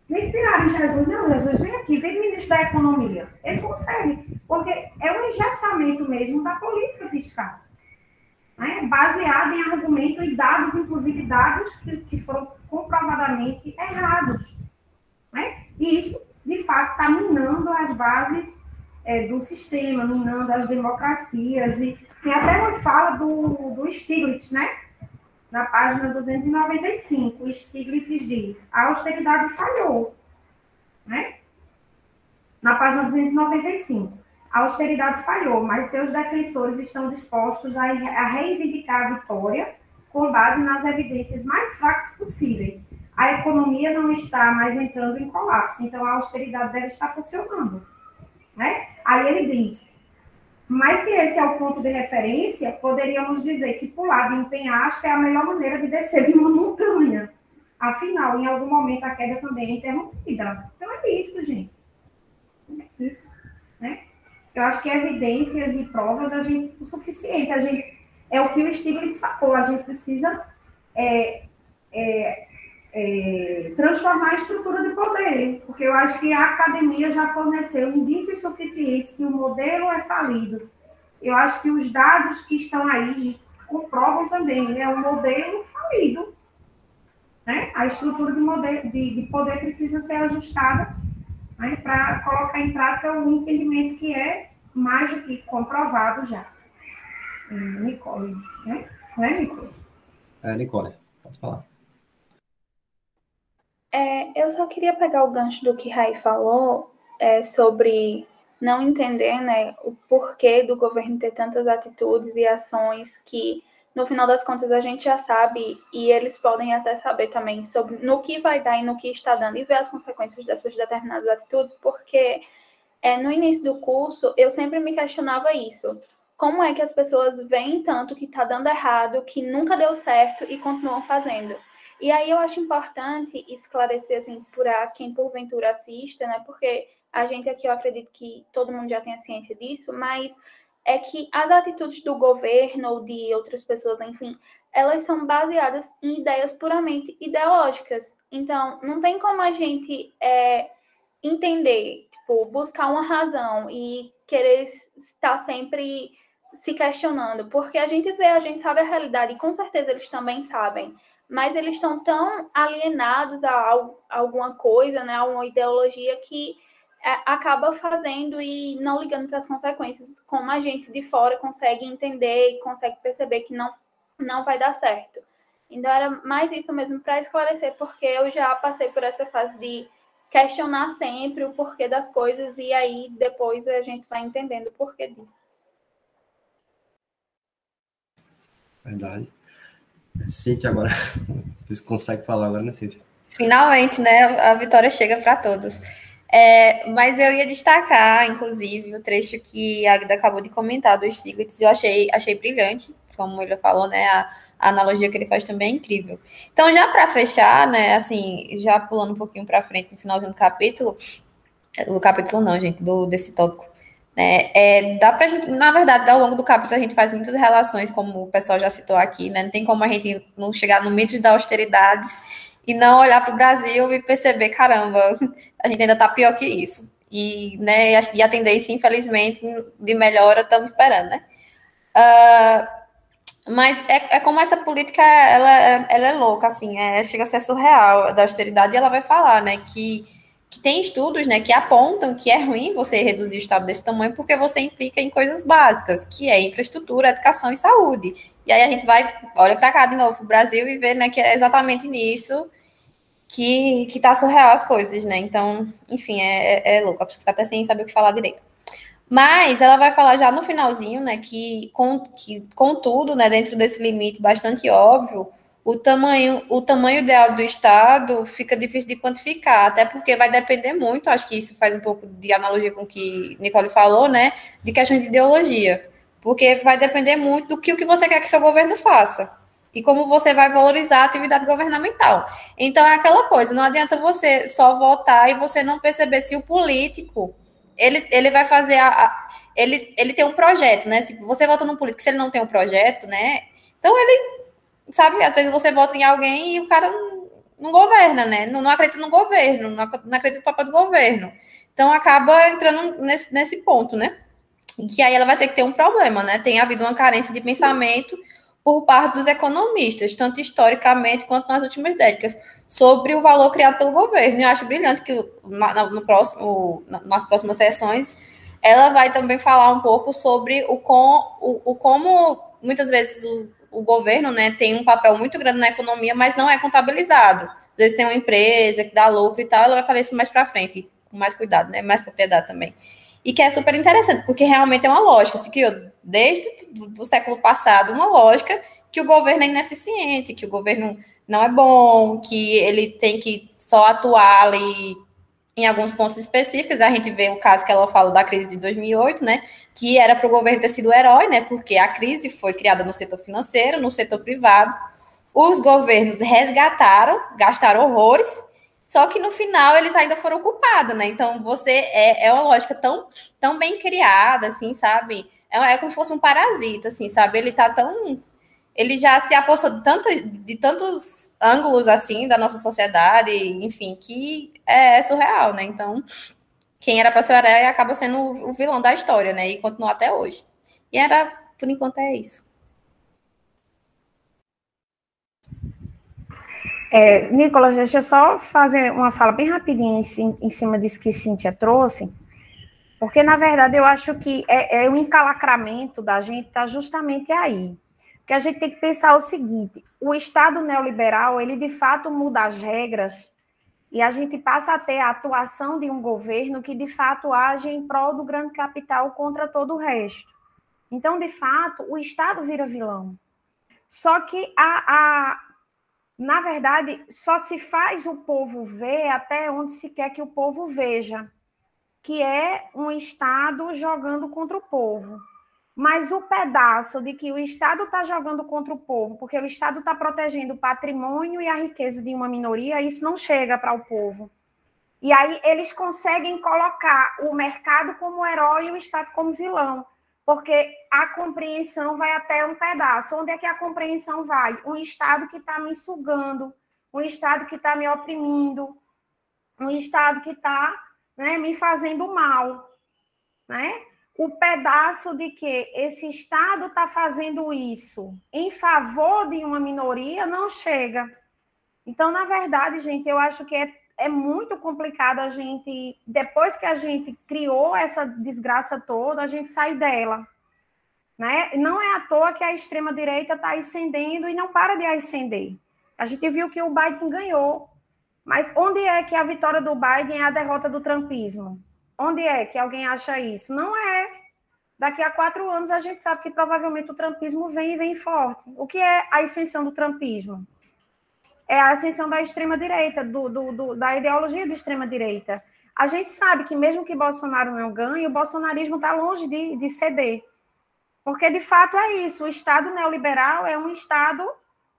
Nem se tirarem Jesus, não, Jesus vem aqui, vem ministro da Economia. Ele consegue, porque é um engessamento mesmo da política fiscal, né? Baseado em argumentos e dados, inclusive dados que foram comprovadamente errados, né? E isso, de fato, está minando as bases do sistema, minando as democracias. E tem até uma fala do Stiglitz, né? Na página 295, o Stiglitz diz: a austeridade falhou, né? Na página 295, a austeridade falhou, mas seus defensores estão dispostos a reivindicar a vitória com base nas evidências mais fracas possíveis. A economia não está mais entrando em colapso, então a austeridade deve estar funcionando, né? Aí ele diz: mas se esse é o ponto de referência, poderíamos dizer que pular de um penhasco é a melhor maneira de descer de uma montanha. Afinal, em algum momento a queda também é interrompida. Então é isso, gente. É isso, né? Eu acho que evidências e provas o suficiente. É o que o Stiglitz falou, a gente precisa transformar a estrutura de poder, porque eu acho que a academia já forneceu indícios suficientes que o modelo é falido. Eu acho que os dados que estão aí comprovam também, né? O modelo falido, né? A estrutura de poder precisa ser ajustada né, para colocar em prática um entendimento que é mais do que comprovado já. Nicole, né? Não é, Nicole? Nicole, pode falar. Eu só queria pegar o gancho do que Rai falou sobre não entender, né, o porquê do governo ter tantas atitudes e ações que, no final das contas, a gente já sabe e eles podem até saber também sobre no que vai dar e no que está dando e ver as consequências dessas determinadas atitudes, porque no início do curso eu sempre me questionava isso. Como é que as pessoas veem tanto que está dando errado, que nunca deu certo e continuam fazendo? E aí eu acho importante esclarecer, assim, para quem porventura assista, né? Porque a gente aqui, eu acredito que todo mundo já tem a ciência disso, mas é que as atitudes do governo ou de outras pessoas, enfim, elas são baseadas em ideias puramente ideológicas. Então, não tem como a gente entender, tipo, buscar uma razão e querer estar sempre se questionando, porque a gente sabe a realidade e com certeza eles também sabem, mas eles estão tão alienados a alguma coisa, né, a uma ideologia que acaba fazendo e não ligando para as consequências, como a gente de fora consegue entender e consegue perceber que não vai dar certo. Então era mais isso mesmo para esclarecer, porque eu já passei por essa fase de questionar sempre o porquê das coisas e aí depois a gente vai entendendo o porquê disso. Verdade. Cíntia, agora, você consegue falar agora, né, Cíntia? Finalmente, né? A vitória chega para todos. Mas eu ia destacar, inclusive, o trecho que a Agda acabou de comentar do Stiglitz. Eu achei brilhante, como ele falou, né? A analogia que ele faz também é incrível. Então, já para fechar, né? Assim, já pulando um pouquinho para frente no finalzinho do capítulo não, gente, desse tópico. Dá pra gente, na verdade, ao longo do capítulo, a gente faz muitas relações, como o pessoal já citou aqui, né? Não tem como a gente não chegar no mito da austeridades e não olhar para o Brasil e perceber, caramba, a gente ainda está pior que isso. E, né, e a tendência, infelizmente, de melhora estamos esperando, né? Mas é como essa política, ela é louca, assim, chega a ser surreal, da austeridade, e ela vai falar, né, que tem estudos, né, que apontam que é ruim você reduzir o Estado desse tamanho porque você implica em coisas básicas, que é infraestrutura, educação e saúde. E aí a gente olha para cá de novo, o Brasil, e vê, né, que é exatamente nisso que tá surreal as coisas, né? Então, enfim, é louco, a pessoa fica até sem saber o que falar direito. Mas ela vai falar já no finalzinho, né, que contudo, né, dentro desse limite bastante óbvio, o tamanho ideal do Estado fica difícil de quantificar, até porque vai depender muito, acho que isso faz um pouco de analogia com o que Nicole falou, né, de questão de ideologia, porque vai depender muito do que o que você quer que seu governo faça e como você vai valorizar a atividade governamental. Então, é aquela coisa, não adianta você só votar e você não perceber se o político ele vai fazer ele tem um projeto, né? Se você vota num político, se ele não tem um projeto, né? Então ele, sabe, às vezes você vota em alguém e o cara não governa, né? Não acredita no governo, não acredita no papel do governo. Então acaba entrando nesse ponto, né? Que aí ela vai ter que ter um problema, né? Tem havido uma carência de pensamento por parte dos economistas, tanto historicamente quanto nas últimas décadas, sobre o valor criado pelo governo. E eu acho brilhante que nas próximas sessões ela vai também falar um pouco sobre como muitas vezes o governo, né, tem um papel muito grande na economia, mas não é contabilizado. Às vezes tem uma empresa que dá lucro e tal, ela vai falar isso mais para frente, com mais cuidado, né, mais propriedade também. E que é super interessante, porque realmente é uma lógica, se criou desde o século passado uma lógica que o governo é ineficiente, que o governo não é bom, que ele tem que só atuar ali em alguns pontos específicos. A gente vê o caso que ela falou da crise de 2008, né, que era para o governo ter sido o herói, né, porque a crise foi criada no setor financeiro, no setor privado, os governos resgataram, gastaram horrores, só que no final eles ainda foram culpados, né? Então você é uma lógica tão bem criada, assim, sabe? É como se fosse um parasita, assim, sabe? Ele já se apossou de tantos ângulos, assim, da nossa sociedade, enfim, que é surreal, né? Então, quem era para ser o herói acaba sendo o vilão da história, né? E continua até hoje. E por enquanto, é isso. Nicolas, deixa eu só fazer uma fala bem rapidinho em cima disso que Cíntia trouxe, porque, na verdade, eu acho que o encalacramento da gente está justamente aí. Porque a gente tem que pensar o seguinte, o Estado neoliberal, ele, de fato, muda as regras e a gente passa a ter a atuação de um governo que, de fato, age em prol do grande capital contra todo o resto. Então, de fato, o Estado vira vilão. Só que, na verdade, só se faz o povo ver até onde se quer que o povo veja, que é um Estado jogando contra o povo. Mas o pedaço de que o Estado está jogando contra o povo, porque o Estado está protegendo o patrimônio e a riqueza de uma minoria, isso não chega para o povo. E aí eles conseguem colocar o mercado como herói e o Estado como vilão, porque a compreensão vai até um pedaço. Onde é que a compreensão vai? Um Estado que está me sugando, um Estado que está me oprimindo, um Estado que está, né, me fazendo mal, né? O pedaço de que esse Estado está fazendo isso em favor de uma minoria não chega. Então, na verdade, gente, eu acho que é muito complicado a gente, depois que a gente criou essa desgraça toda, a gente sair dela. Né? Não é à toa que a extrema-direita está ascendendo e não para de ascender. A gente viu que o Biden ganhou. Mas onde é que a vitória do Biden é a derrota do trumpismo? Onde é que alguém acha isso? Não é. Daqui a 4 anos a gente sabe que provavelmente o trumpismo vem e vem forte. O que é a ascensão do trumpismo? É a ascensão da extrema-direita, da ideologia da extrema-direita. A gente sabe que mesmo que Bolsonaro não ganhe, o bolsonarismo está longe de ceder. Porque, de fato, é isso. O Estado neoliberal é um Estado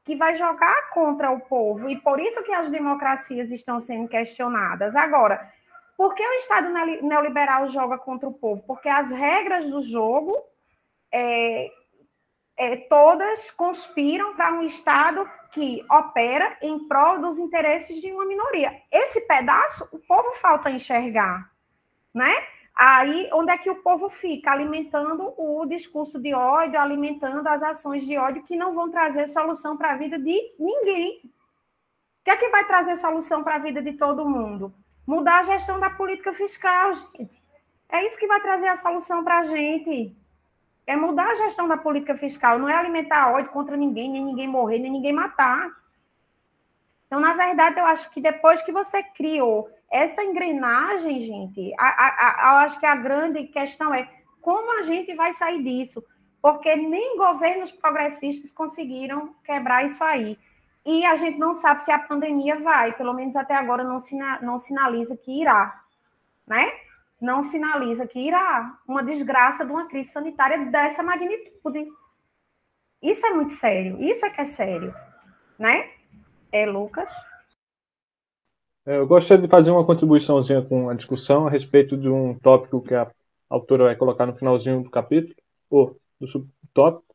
que vai jogar contra o povo. E por isso que as democracias estão sendo questionadas. Agora, por que o Estado neoliberal joga contra o povo? Porque as regras do jogo todas conspiram para um Estado que opera em prol dos interesses de uma minoria. Esse pedaço, o povo falta enxergar, né? Aí, onde é que o povo fica? Alimentando o discurso de ódio, alimentando as ações de ódio que não vão trazer solução para a vida de ninguém. O que é que vai trazer solução para a vida de todo mundo? Mudar a gestão da política fiscal, gente. É isso que vai trazer a solução para a gente. É mudar a gestão da política fiscal, não é alimentar ódio contra ninguém, nem ninguém morrer, nem ninguém matar. Então, na verdade, eu acho que depois que você criou essa engrenagem, gente, eu acho que a grande questão é como a gente vai sair disso, porque nem governos progressistas conseguiram quebrar isso aí. E a gente não sabe se a pandemia vai, pelo menos até agora não sinaliza que irá, né? Não sinaliza que irá uma desgraça de uma crise sanitária dessa magnitude. Isso é muito sério, isso é que é sério, né? Lucas? Eu gostaria de fazer uma contribuiçãozinha com a discussão a respeito de um tópico que a autora vai colocar no finalzinho do capítulo, ou do subtópico,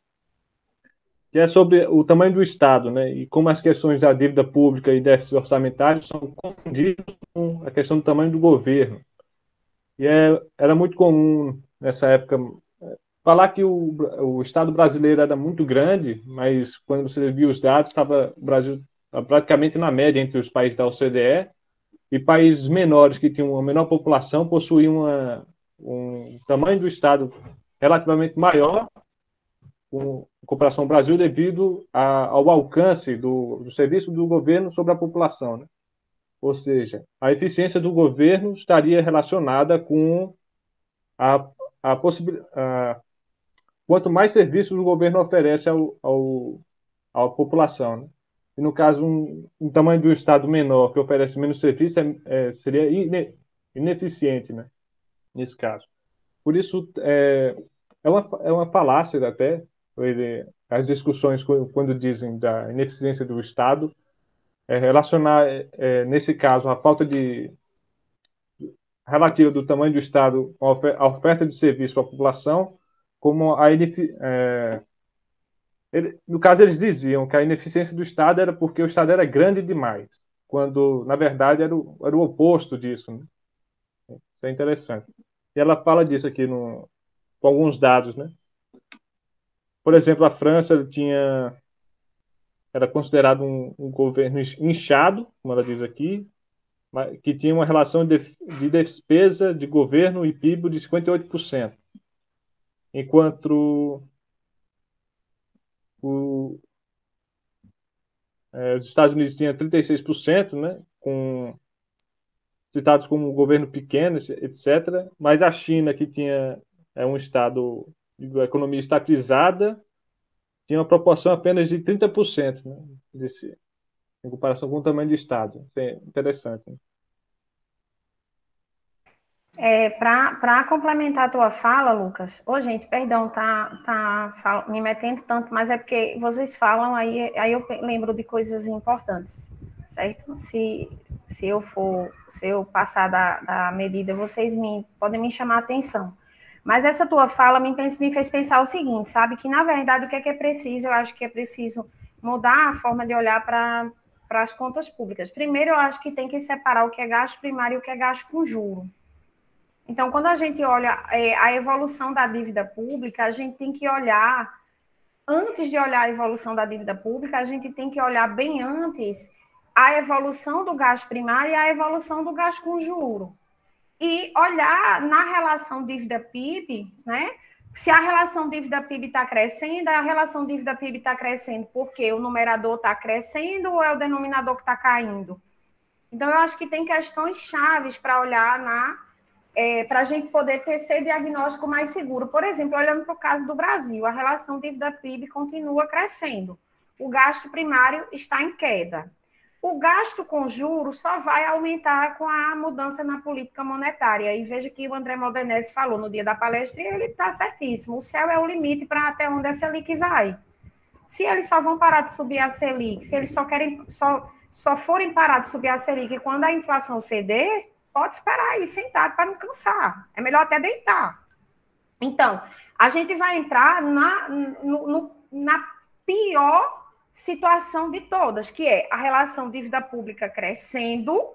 que é sobre o tamanho do Estado, né, e como as questões da dívida pública e déficit orçamentário são confundidas com a questão do tamanho do governo. E era muito comum, nessa época, falar que o Estado brasileiro era muito grande, mas quando você viu os dados, o Brasil estava praticamente na média entre os países da OCDE, e países menores que tinham uma menor população possuíam um tamanho do Estado relativamente maior em comparação ao Brasil devido ao alcance do serviço do governo sobre a população, né? Ou seja, a eficiência do governo estaria relacionada com a possibilidade. Quanto mais serviços o governo oferece à população, né? E no caso, um tamanho de um Estado menor que oferece menos serviço seria ineficiente, né? Nesse caso. Por isso, é uma falácia até, as discussões quando dizem da ineficiência do Estado, relacionar, nesse caso, a falta relativa do tamanho do Estado à oferta de serviço para a população, como no caso, eles diziam que a ineficiência do Estado era porque o Estado era grande demais, quando, na verdade, era o oposto disso, né? Isso é interessante. E ela fala disso aqui com alguns dados, né? Por exemplo, a França tinha era considerado um governo inchado, como ela diz aqui, que tinha uma relação de despesa de governo e PIB de 58%, enquanto os Estados Unidos tinham 36%, né, citados como um governo pequeno, etc. Mas a China, que tinha um estado de economia estatizada, tinha uma proporção apenas de 30%, né, em comparação com o tamanho do estado. Isso é interessante. Né? Para complementar a tua fala, Lucas, gente, perdão, me metendo tanto, mas é porque vocês falam, aí eu lembro de coisas importantes, certo? Se eu passar da medida, vocês podem me chamar a atenção. Mas essa tua fala me fez pensar o seguinte, sabe? Que, na verdade, o que é preciso? Eu acho que é preciso mudar a forma de olhar para as contas públicas. Primeiro, eu acho que tem que separar o que é gasto primário e o que é gasto com juro. Então, quando a gente olha a evolução da dívida pública, a gente tem que olhar, antes de olhar a evolução da dívida pública, a gente tem que olhar bem antes a evolução do gasto primário e a evolução do gasto com juro. E olhar na relação dívida-PIB, né? Se a relação dívida-PIB está crescendo, a relação dívida-PIB está crescendo porque o numerador está crescendo ou é o denominador que está caindo? Então, eu acho que tem questões chaves para olhar para a gente poder ter esse diagnóstico mais seguro. Por exemplo, olhando para o caso do Brasil, a relação dívida-PIB continua crescendo. O gasto primário está em queda. O gasto com juros só vai aumentar com a mudança na política monetária. E veja que o André Modenese falou no dia da palestra e ele está certíssimo. O céu é o limite para até onde a Selic vai. Se eles só vão parar de subir a Selic, se eles só forem parar de subir a Selic quando a inflação ceder, pode esperar aí sentado para não cansar. É melhor até deitar. Então, a gente vai entrar na pior situação de todas, que é a relação dívida pública crescendo,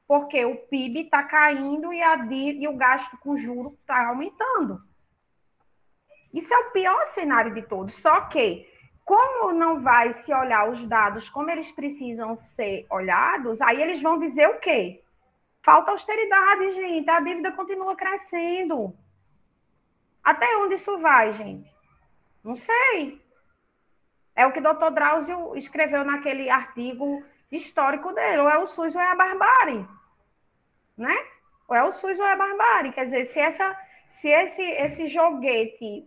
porque o PIB está caindo e o gasto com juros está aumentando. Isso é o pior cenário de todos. Só que, como não vai se olhar os dados como eles precisam ser olhados, aí eles vão dizer o quê? Falta austeridade, gente. A dívida continua crescendo. Até onde isso vai, gente? Não sei. É o que o doutor Drauzio escreveu naquele artigo histórico dele. Ou é o SUS ou é a barbárie. Né? Ou é o SUS ou é a barbárie. Quer dizer, se esse joguete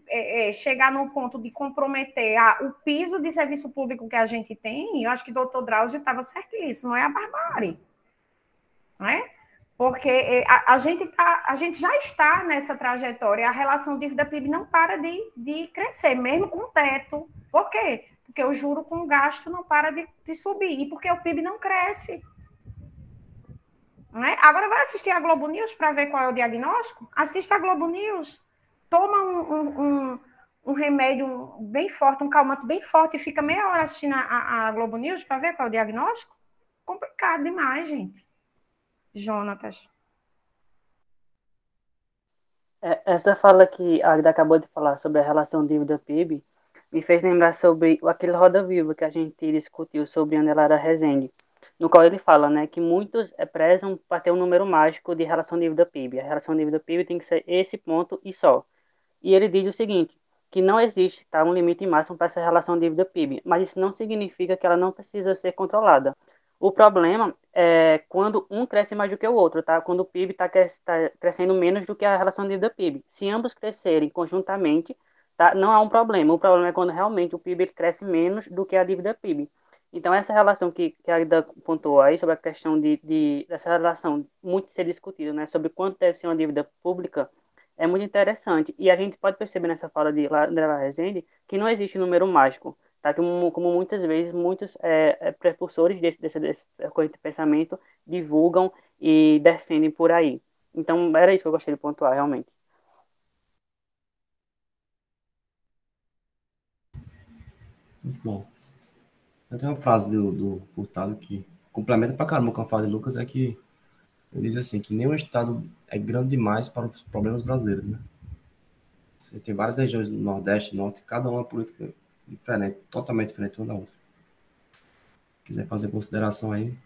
chegar no ponto de comprometer o piso de serviço público que a gente tem, eu acho que o doutor Drauzio estava certíssimo. Não é a barbárie. Não é? Porque a gente já está nessa trajetória, a relação dívida-PIB não para de crescer, mesmo com o teto. Por quê? Porque o juro com o gasto não para de subir, e porque o PIB não cresce. Não é? Agora vai assistir a Globo News para ver qual é o diagnóstico? Assista a Globo News, toma um remédio bem forte, um calmante bem forte, e fica meia hora assistindo a Globo News para ver qual é o diagnóstico? Complicado demais, gente. Jonatas. Essa fala que a Agda acabou de falar sobre a relação dívida-PIB me fez lembrar sobre aquele Roda Viva que a gente discutiu sobre Anelara Rezende, no qual ele fala, né, que muitos prezam para ter um número mágico de relação dívida-PIB. A relação dívida-PIB tem que ser esse ponto e só. E ele diz o seguinte, que não existe um limite máximo para essa relação dívida-PIB, mas isso não significa que ela não precisa ser controlada. O problema é quando um cresce mais do que o outro, tá? Quando o PIB está crescendo menos do que a relação dívida-PIB. Se ambos crescerem conjuntamente, tá? Não há um problema. O problema é quando realmente o PIB cresce menos do que a dívida-PIB. Então, essa relação que a Aida pontuou aí, sobre a questão dessa relação muito ser discutida, né? Sobre quanto deve ser uma dívida pública, é muito interessante. E a gente pode perceber nessa fala de André Rezende que não existe número mágico. Tá? Como muitas vezes muitos precursores desse corrente de pensamento divulgam e defendem por aí. Então, era isso que eu gostaria de pontuar, realmente. Muito bom. Eu tenho uma frase do Furtado que complementa pra caramba com a fala de Lucas, é que ele diz assim, que nenhum estado é grande demais para os problemas brasileiros, né? Você tem várias regiões do Nordeste, Norte, cada uma política diferente, totalmente diferente uma da outra. quiser fazer consideração aí.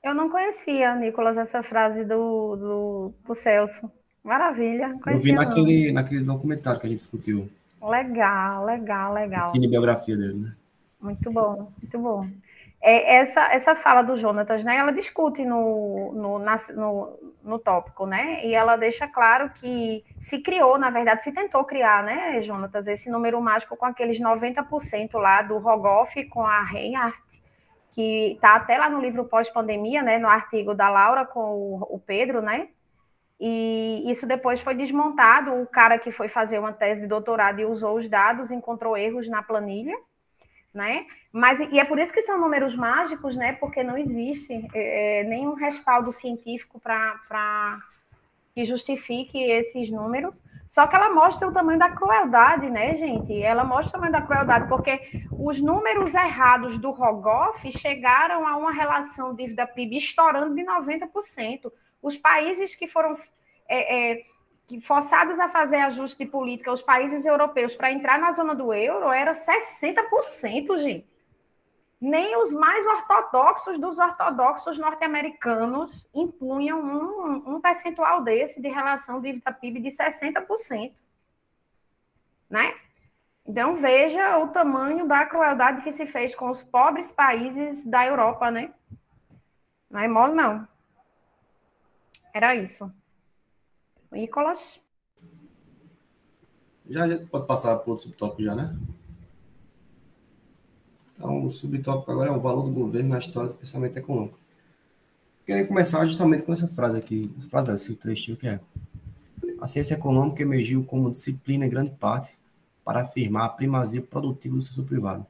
Eu não conhecia, Nicolas, essa frase do Celso. Maravilha, não Eu vi conhecia não. naquele documentário que a gente discutiu, Legal, legal, a legal. cinebiografia dele, né? Muito bom, muito bom. Essa fala do Jonatas, né? Ela discute no tópico, né? E ela deixa claro que se criou, na verdade, se tentou criar, né, Jonatas, esse número mágico com aqueles 90% lá do Rogoff com a Reinhardt, que está até lá no livro Pós-Pandemia, né? No artigo da Laura com o Pedro, né? E isso depois foi desmontado. O cara que foi fazer uma tese de doutorado e usou os dados encontrou erros na planilha, né? E é por isso que são números mágicos, né? Porque não existe nenhum respaldo científico para que justifique esses números. Só que ela mostra o tamanho da crueldade, né, gente? Ela mostra o tamanho da crueldade, porque os números errados do Rogoff chegaram a uma relação dívida-PIB estourando de 90%. Os países que foram forçados a fazer ajuste de política, os países europeus, para entrar na zona do euro, era 60%, gente. Nem os mais ortodoxos dos ortodoxos norte-americanos impunham um percentual desse de relação dívida-PIB de 60%. Né? Então, veja o tamanho da crueldade que se fez com os pobres países da Europa, né? Não é mole, não. Era isso. Nicolas? Já a gente pode passar para outro subtópico já, né? Então, o subtópico agora é o valor do governo na história do pensamento econômico. Queria começar justamente com essa frase aqui, esse trechinho que é: a ciência econômica emergiu como disciplina em grande parte para afirmar a primazia produtiva do setor privado.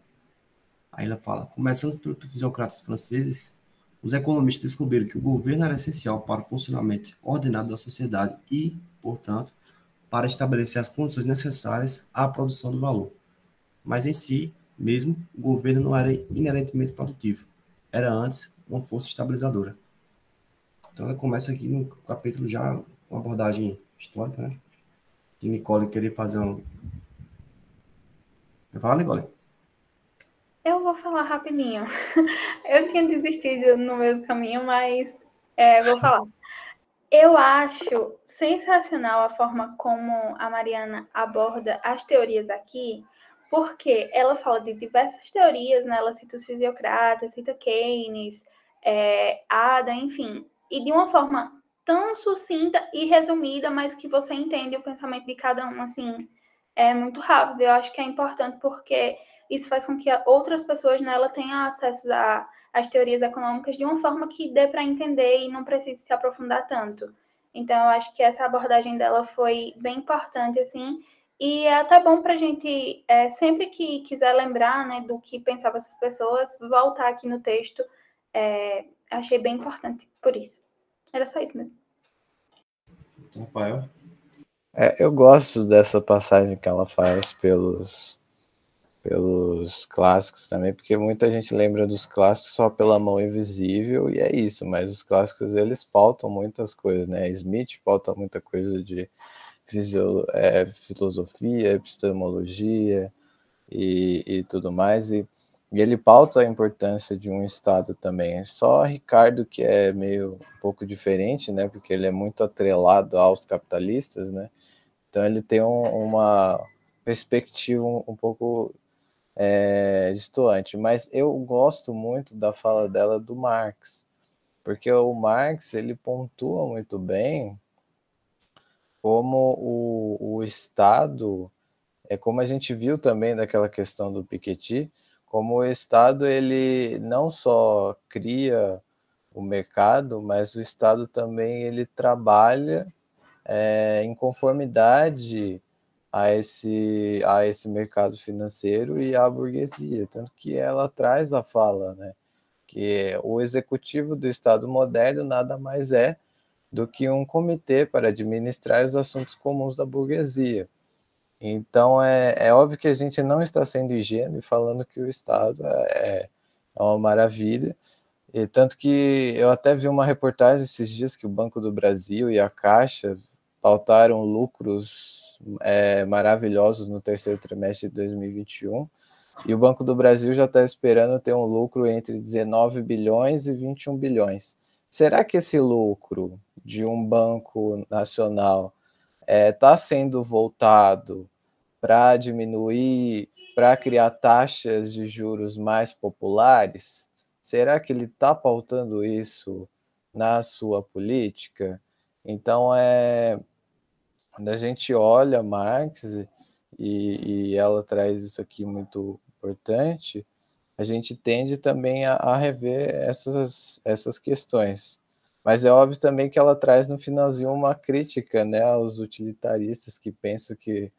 Aí ela fala: começando pelos fisiocratas franceses, os economistas descobriram que o governo era essencial para o funcionamento ordenado da sociedade e, portanto, para estabelecer as condições necessárias à produção do valor. Mas em si mesmo, o governo não era inerentemente produtivo. Era antes uma força estabilizadora. Então ela começa aqui no capítulo já com uma abordagem histórica, né? E Nicole queria fazer um... Fala, Nicole. Eu vou falar rapidinho. Eu tinha desistido no meio do caminho, mas vou falar. Eu acho sensacional a forma como a Mariana aborda as teorias aqui, porque ela fala de diversas teorias, né? Ela cita os fisiocratas, cita Keynes, Adam, enfim, e de uma forma tão sucinta e resumida, mas que você entende o pensamento de cada um, assim, muito rápido. Eu acho que é importante porque isso faz com que outras pessoas nela tenham acesso às teorias econômicas de uma forma que dê para entender e não precise se aprofundar tanto. Então, eu acho que essa abordagem dela foi bem importante, assim, e é até bom para a gente, sempre que quiser lembrar, né, do que pensavam essas pessoas, voltar aqui no texto. Achei bem importante por isso. Era só isso mesmo. Rafael? Eu gosto dessa passagem que ela faz pelos clássicos também, porque muita gente lembra dos clássicos só pela mão invisível, e é isso, mas os clássicos, eles pautam muitas coisas, né? Smith pauta muita coisa de filosofia, epistemologia e tudo mais, e ele pauta a importância de um Estado também. Só Ricardo que é meio um pouco diferente, né? Porque ele é muito atrelado aos capitalistas, né? Então ele tem uma perspectiva um pouco distoante, mas eu gosto muito da fala dela do Marx, porque o Marx, ele pontua muito bem como o Estado, como a gente viu também daquela questão do Piketty, como o Estado, ele não só cria o mercado, mas o Estado também ele trabalha em conformidade a esse mercado financeiro e à burguesia, tanto que ela traz a fala, né, que o executivo do Estado moderno nada mais é do que um comitê para administrar os assuntos comuns da burguesia. Então, é óbvio que a gente não está sendo ingênuo falando que o Estado é uma maravilha, e tanto que eu até vi uma reportagem esses dias que o Banco do Brasil e a Caixa pautaram lucros maravilhosos no terceiro trimestre de 2021, E o Banco do Brasil já está esperando ter um lucro entre 19 bilhões e 21 bilhões. Será que esse lucro de um banco nacional está sendo voltado para diminuir, para criar taxas de juros mais populares? Será que ele está pautando isso na sua política? Então, quando a gente olha Marx, e ela traz isso aqui muito importante, a gente tende também a rever essas questões. Mas é óbvio também que ela traz no finalzinho uma crítica, né, aos utilitaristas que pensam que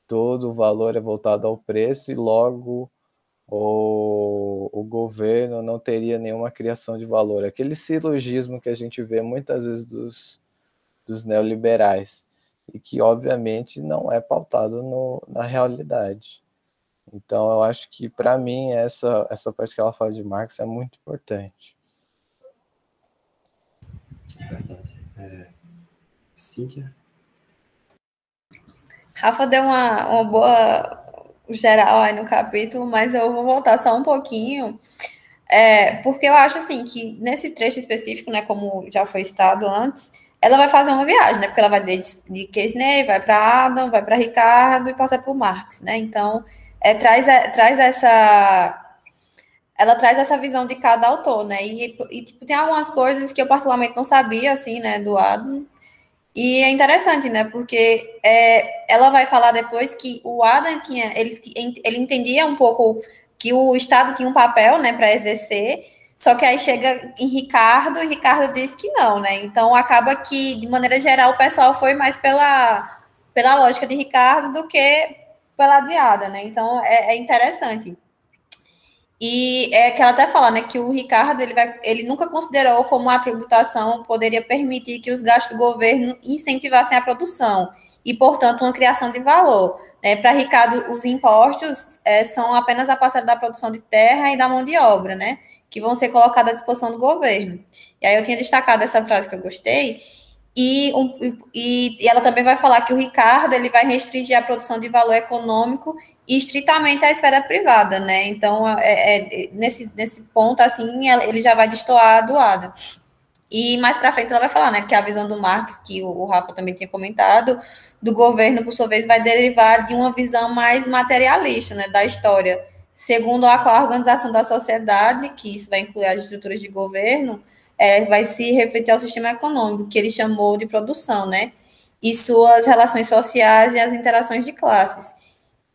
todo o valor é voltado ao preço e logo o governo não teria nenhuma criação de valor. Aquele silogismo que a gente vê muitas vezes dos neoliberais e que, obviamente, não é pautado na realidade. Então, eu acho que, para mim, essa parte que ela fala de Marx é muito importante. Verdade. Cíntia? Rafa deu uma boa geral aí no capítulo, mas eu vou voltar só um pouquinho, porque eu acho assim que nesse trecho específico, né, como já foi citado antes, ela vai fazer uma viagem, né, porque ela vai de Quesnay, vai para Adam, vai para Ricardo e passa por Marx, né, então ela traz essa visão de cada autor, né, e tipo, tem algumas coisas que eu particularmente não sabia, assim, né, do Adam. E é interessante, né? Porque ela vai falar depois que o Adam ele entendia um pouco que o Estado tinha um papel, né, para exercer, só que aí chega em Ricardo, e Ricardo diz que não, né? Então acaba que, de maneira geral, o pessoal foi mais pela lógica de Ricardo do que pela de Adam, né? Então é interessante. E é que ela até fala, né, que o Ricardo ele nunca considerou como a tributação poderia permitir que os gastos do governo incentivassem a produção e, portanto, uma criação de valor. Né? Para Ricardo, os impostos são apenas a parcela da produção de terra e da mão de obra, né, que vão ser colocadas à disposição do governo. E aí eu tinha destacado essa frase que eu gostei. E ela também vai falar que o Ricardo ele vai restringir a produção de valor econômico e estritamente a esfera privada, né? Então, nesse ponto, assim, ele já vai destoar do Adam. E mais para frente ela vai falar, né, que a visão do Marx, que o Rafa também tinha comentado, do governo, por sua vez, vai derivar de uma visão mais materialista, né, da história, segundo a qual a organização da sociedade, que isso vai incluir as estruturas de governo, vai se refletir ao sistema econômico, que ele chamou de produção, né, e suas relações sociais e as interações de classes.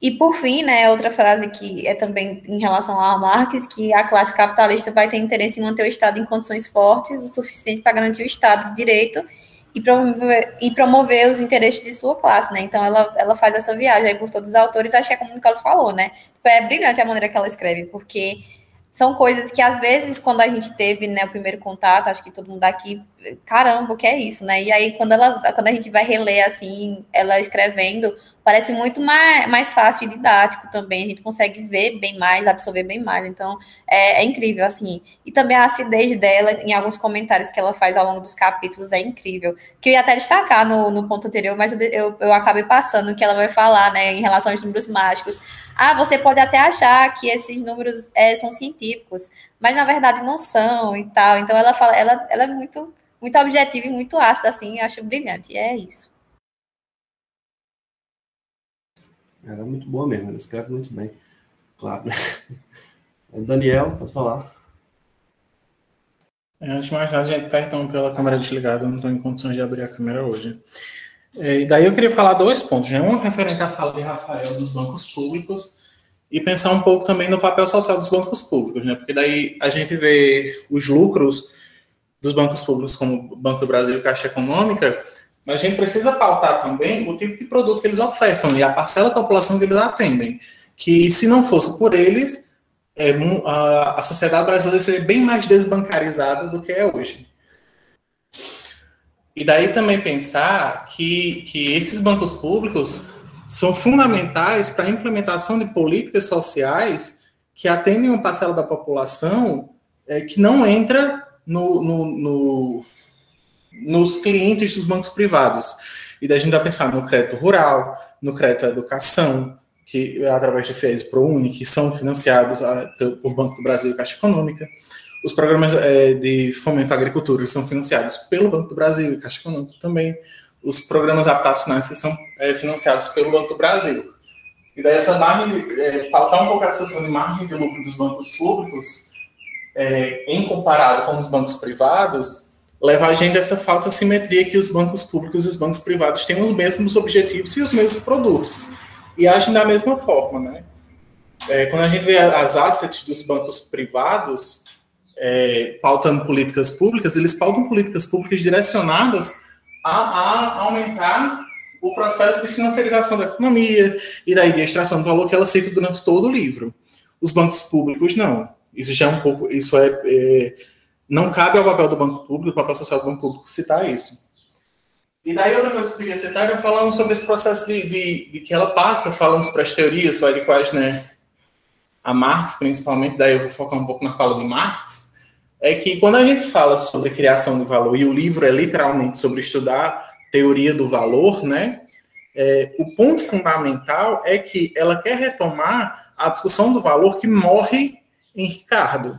E, por fim, né, outra frase que é também em relação a Marx, que a classe capitalista vai ter interesse em manter o Estado em condições fortes o suficiente para garantir o Estado de direito e promover os interesses de sua classe, né? Então, ela faz essa viagem aí por todos os autores, acho que é como o Nicole falou, né? É brilhante a maneira que ela escreve, porque são coisas que, às vezes, quando a gente teve, né, o primeiro contato, acho que todo mundo aqui, caramba, o que é isso, né? E aí, quando a gente vai reler, assim, ela escrevendo, parece muito mais fácil e didático também, a gente consegue ver bem mais, absorver bem mais, então é incrível, assim. E também a acidez dela, em alguns comentários que ela faz ao longo dos capítulos, é incrível. Que eu ia até destacar no ponto anterior, mas eu acabei passando, que ela vai falar, né, em relação aos números mágicos. Você pode até achar que esses números são científicos, mas na verdade não são e tal. Então ela fala, ela é muito, muito objetiva e muito ácida, assim, eu acho brilhante, e é isso. Ela é muito boa mesmo, ela escreve muito bem. Claro. Daniel, pode falar. Antes de mais nada, gente, perdão pela câmera desligada, eu não estou em condições de abrir a câmera hoje. E daí eu queria falar 2 pontos, né? Um referente à fala de Rafael dos bancos públicos e pensar um pouco também no papel social dos bancos públicos, né? Porque daí a gente vê os lucros dos bancos públicos como o Banco do Brasil e Caixa Econômica, mas a gente precisa pautar também o tipo de produto que eles ofertam e a parcela da população que eles atendem. Que se não fosse por eles, a sociedade brasileira seria bem mais desbancarizada do que é hoje. E daí também pensar que esses bancos públicos são fundamentais para a implementação de políticas sociais que atendem uma parcela da população que não entra nos clientes dos bancos privados. E daí a gente vai pensar no crédito rural, no crédito à educação, que através de FIES e ProUni, que são financiados por Banco do Brasil e Caixa Econômica. Os programas de fomento à agricultura são financiados pelo Banco do Brasil e Caixa Econômica também. Os programas habitacionais que são financiados pelo Banco do Brasil. E daí essa margem, pautar um pouco a discussão de margem de lucro dos bancos públicos, em comparado com os bancos privados, leva a gente a essa falsa simetria que os bancos públicos e os bancos privados têm os mesmos objetivos e os mesmos produtos. E agem da mesma forma, né? Quando a gente vê as assets dos bancos privados pautando políticas públicas, eles pautam políticas públicas direcionadas a aumentar o processo de financiarização da economia e daí de extração do valor que ela cita durante todo o livro. Os bancos públicos não. Isso já é um pouco, não cabe ao papel do banco público, ao papel social do banco público citar isso. E daí outra coisa que eu queria citar é falando sobre esse processo de que ela passa, falando sobre as teorias, de quais, né, a Marx principalmente, daí eu vou focar um pouco na fala de Marx, é que quando a gente fala sobre a criação do valor, e o livro é literalmente sobre estudar teoria do valor, né, o ponto fundamental é que ela quer retomar a discussão do valor que morre em Ricardo.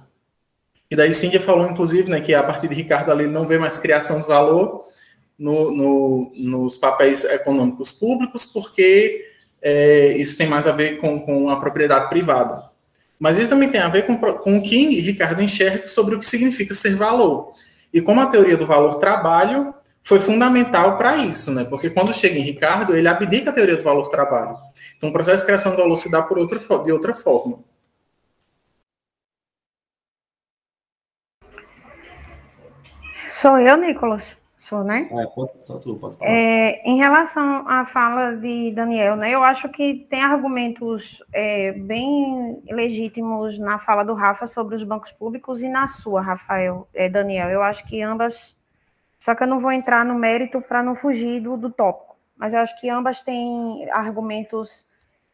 E daí Cíndia falou, inclusive, né, que a partir de Ricardo ali não vê mais criação de valor nos papéis econômicos públicos, porque isso tem mais a ver com a propriedade privada. Mas isso também tem a ver com o que Ricardo enxerga sobre o que significa ser valor. E como a teoria do valor trabalho foi fundamental para isso, né? Porque quando chega em Ricardo, ele abdica a teoria do valor trabalho. Então o processo de criação do valor se dá de outra forma. Sou eu, Nicolas? Sou, né? Só tu, pode falar. Em relação à fala de Daniel, né, eu acho que tem argumentos bem legítimos na fala do Rafa sobre os bancos públicos e na sua, Daniel. Eu acho que ambas, só que eu não vou entrar no mérito para não fugir do tópico, mas eu acho que ambas têm argumentos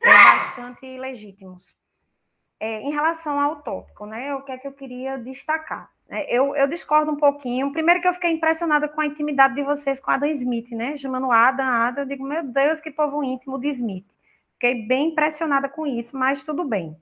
bastante legítimos. Em relação ao tópico, né, o que é que eu queria destacar? Eu discordo um pouquinho. Primeiro que eu fiquei impressionada com a intimidade de vocês com Adam Smith, né? Chamando Adam, eu digo, meu Deus, que povo íntimo de Smith. Fiquei bem impressionada com isso, mas tudo bem.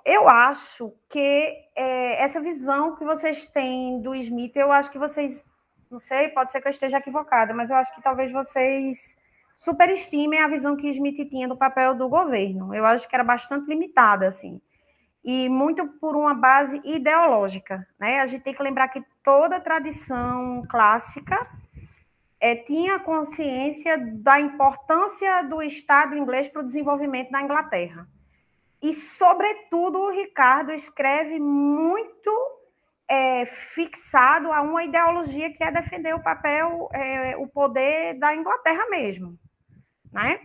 Eu acho que essa visão que vocês têm do Smith, eu acho que vocês, não sei, pode ser que eu esteja equivocada, mas eu acho que talvez vocês superestimem a visão que Smith tinha do papel do governo. Eu acho que era bastante limitada, assim. E muito por uma base ideológica, né? A gente tem que lembrar que toda tradição clássica tinha consciência da importância do Estado inglês para o desenvolvimento da Inglaterra. E, sobretudo, o Ricardo escreve muito fixado a uma ideologia que é defender o papel, o poder da Inglaterra mesmo, né?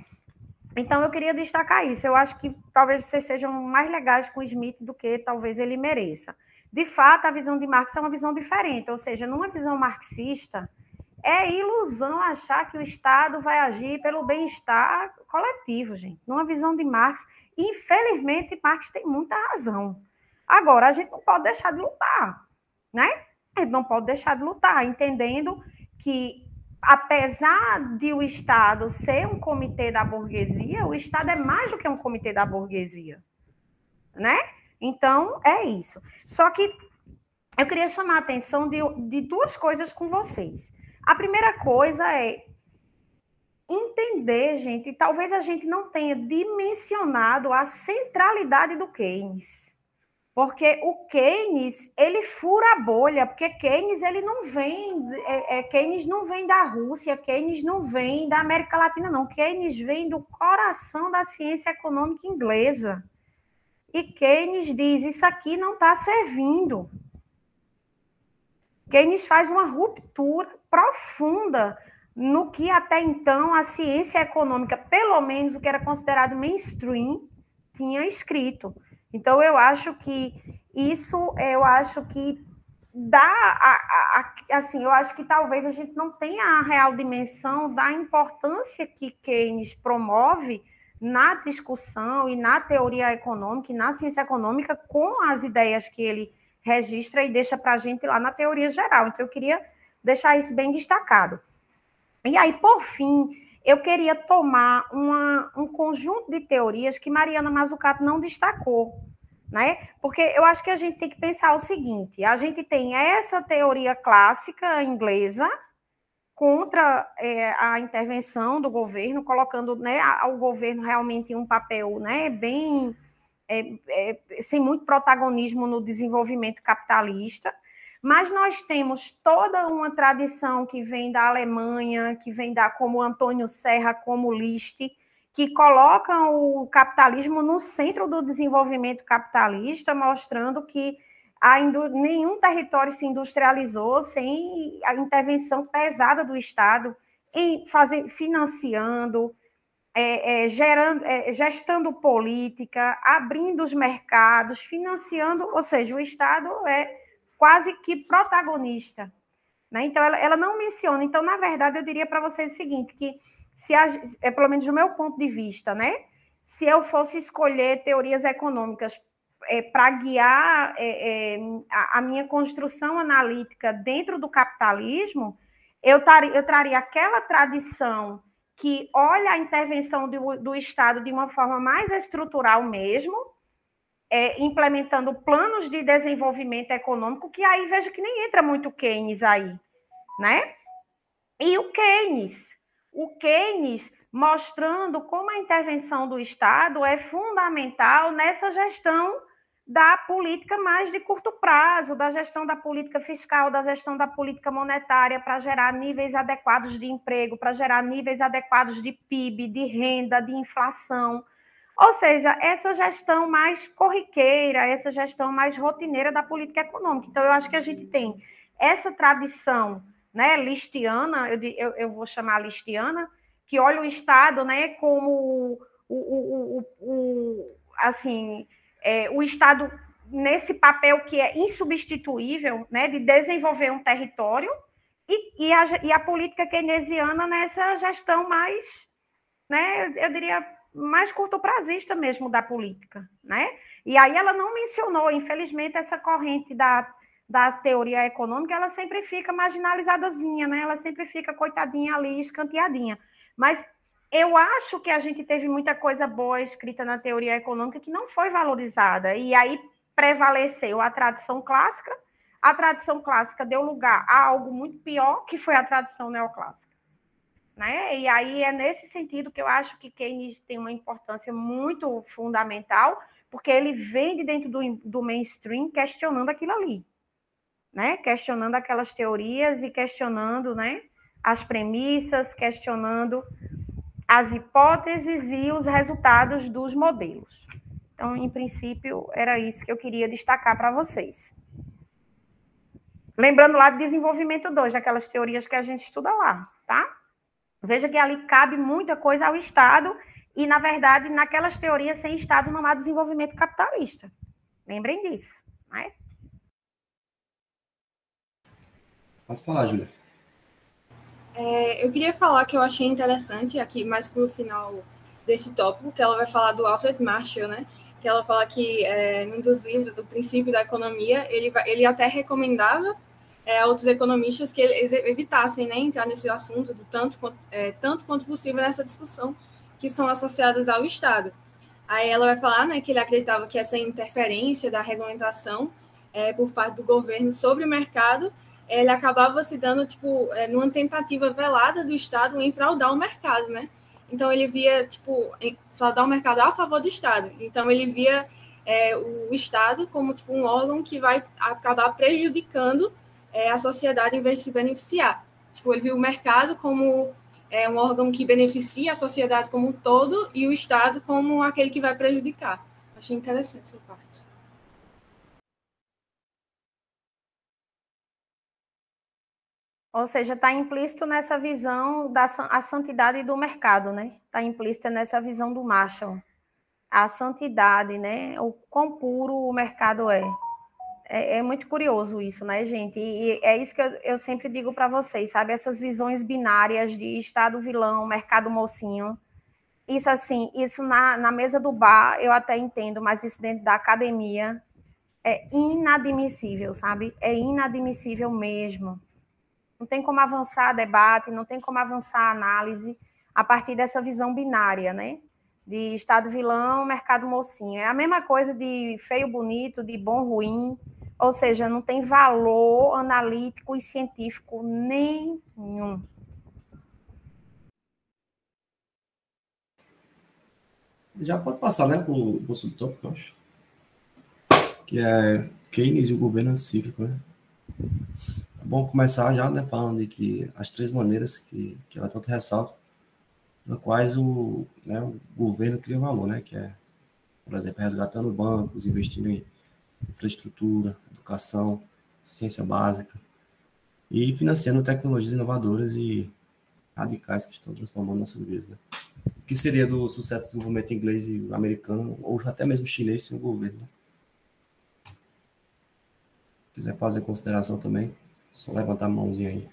Então, eu queria destacar isso. Eu acho que talvez vocês sejam mais legais com o Smith do que talvez ele mereça. De fato, a visão de Marx é uma visão diferente, ou seja, numa visão marxista, é ilusão achar que o Estado vai agir pelo bem-estar coletivo, gente. Numa visão de Marx, infelizmente, Marx tem muita razão. Agora, a gente não pode deixar de lutar, né? A gente não pode deixar de lutar, entendendo que apesar de o Estado ser um comitê da burguesia, o Estado é mais do que um comitê da burguesia, né? Então, é isso. Só que eu queria chamar a atenção de duas coisas com vocês. A primeira coisa é entender, gente, talvez a gente não tenha dimensionado a centralidade do Keynes. Porque o Keynes, ele fura a bolha, porque Keynes, ele não vem, Keynes não vem da Rússia, Keynes não vem da América Latina, não. Keynes vem do coração da ciência econômica inglesa. E Keynes diz, isso aqui não está servindo. Keynes faz uma ruptura profunda no que até então a ciência econômica, pelo menos o que era considerado mainstream, tinha escrito. Então, eu acho que isso, assim, eu acho que talvez a gente não tenha a real dimensão da importância que Keynes promove na discussão e na teoria econômica e na ciência econômica com as ideias que ele registra e deixa para a gente lá na teoria geral. Então, eu queria deixar isso bem destacado. E aí, por fim, eu queria tomar um conjunto de teorias que Mariana Mazzucato não destacou, né? Porque eu acho que a gente tem que pensar o seguinte: a gente tem essa teoria clássica inglesa contra a intervenção do governo, colocando, né, o governo realmente em um papel, né, bem sem muito protagonismo no desenvolvimento capitalista. Mas nós temos toda uma tradição que vem da Alemanha, que vem como Antônio Serra, como List, que colocam o capitalismo no centro do desenvolvimento capitalista, mostrando que nenhum território se industrializou sem a intervenção pesada do Estado em financiando, gestando política, abrindo os mercados, financiando, ou seja, o Estado é quase que protagonista, né? Então, ela não menciona. Então, na verdade, eu diria para vocês o seguinte, que pelo menos do meu ponto de vista, né? Se eu fosse escolher teorias econômicas para guiar a minha construção analítica dentro do capitalismo, eu traria aquela tradição que olha a intervenção do Estado de uma forma mais estrutural mesmo, implementando planos de desenvolvimento econômico, que aí veja que nem entra muito Keynes aí, né? E o Keynes mostrando como a intervenção do Estado é fundamental nessa gestão da política mais de curto prazo, da gestão da política fiscal, da gestão da política monetária, para gerar níveis adequados de emprego, para gerar níveis adequados de PIB, de renda, de inflação. Ou seja, essa gestão mais corriqueira, essa gestão mais rotineira da política econômica. Então, eu acho que a gente tem essa tradição, né, listiana, eu vou chamar listiana, que olha o Estado, né, como o Estado nesse papel que é insubstituível, né, de desenvolver um território, e a política keynesiana nessa gestão mais, né, eu diria, mais curto-prazista mesmo da política, né? E aí ela não mencionou, infelizmente, essa corrente da teoria econômica, ela sempre fica marginalizadazinha, né? Ela sempre fica coitadinha ali, escanteadinha. Mas eu acho que a gente teve muita coisa boa escrita na teoria econômica que não foi valorizada, e aí prevaleceu a tradição clássica deu lugar a algo muito pior, que foi a tradição neoclássica. Né? E aí é nesse sentido que eu acho que Keynes tem uma importância muito fundamental, porque ele vem de dentro do mainstream questionando aquilo ali, né? Questionando aquelas teorias e questionando, né, as premissas, questionando as hipóteses e os resultados dos modelos. Então, em princípio, era isso que eu queria destacar para vocês. Lembrando lá do desenvolvimento 2, daquelas teorias que a gente estuda lá, tá? Veja que ali cabe muita coisa ao Estado e, na verdade, naquelas teorias, sem Estado não há desenvolvimento capitalista. Lembrem disso, né? Pode falar, Júlia. Eu queria falar que eu achei interessante, aqui mais para o final desse tópico, que ela vai falar do Alfred Marshall, né? Que ela fala que, num dos livros do Princípio da Economia, ele até recomendava outros economistas que eles evitassem, né, entrar nesse assunto de tanto quanto possível nessa discussão que são associadas ao Estado. Aí ela vai falar, né, que ele acreditava que essa interferência da regulamentação por parte do governo sobre o mercado, ele acabava se dando numa tentativa velada do Estado em fraudar o mercado, né? Então ele via fraudar o mercado a favor do Estado. Então ele via o Estado como um órgão que vai acabar prejudicando a sociedade em vez de se beneficiar. Ele viu o mercado como um órgão que beneficia a sociedade como um todo e o Estado como aquele que vai prejudicar. Achei interessante essa parte. Ou seja, está implícito nessa visão da santidade do mercado, né? Está implícita nessa visão do Marshall. A santidade, né? O quão puro o mercado é. É muito curioso isso, né, gente? E é isso que eu sempre digo para vocês, sabe? Essas visões binárias de Estado vilão, mercado mocinho. Isso, assim, isso na mesa do bar eu até entendo, mas isso dentro da academia é inadmissível, sabe? É inadmissível mesmo. Não tem como avançar debate, não tem como avançar análise a partir dessa visão binária, né? De Estado vilão, mercado mocinho. É a mesma coisa de feio bonito, de bom ruim, ou seja, não tem valor analítico e científico nenhum. Já pode passar, né, para o subtópico, eu acho. Que é Keynes e o governo anticíclico, né? É bom começar já, né, falando de que as 3 maneiras que ela tanto ressalta, nas quais o governo cria valor, né? Que é, por exemplo, resgatando bancos, investindo em infraestrutura, educação, ciência básica e financiando tecnologias inovadoras e radicais que estão transformando nossas vidas, né? O que seria do sucesso do desenvolvimento inglês e americano, ou até mesmo chinês, sem o governo, né? Se quiser fazer consideração também, só levantar a mãozinha aí.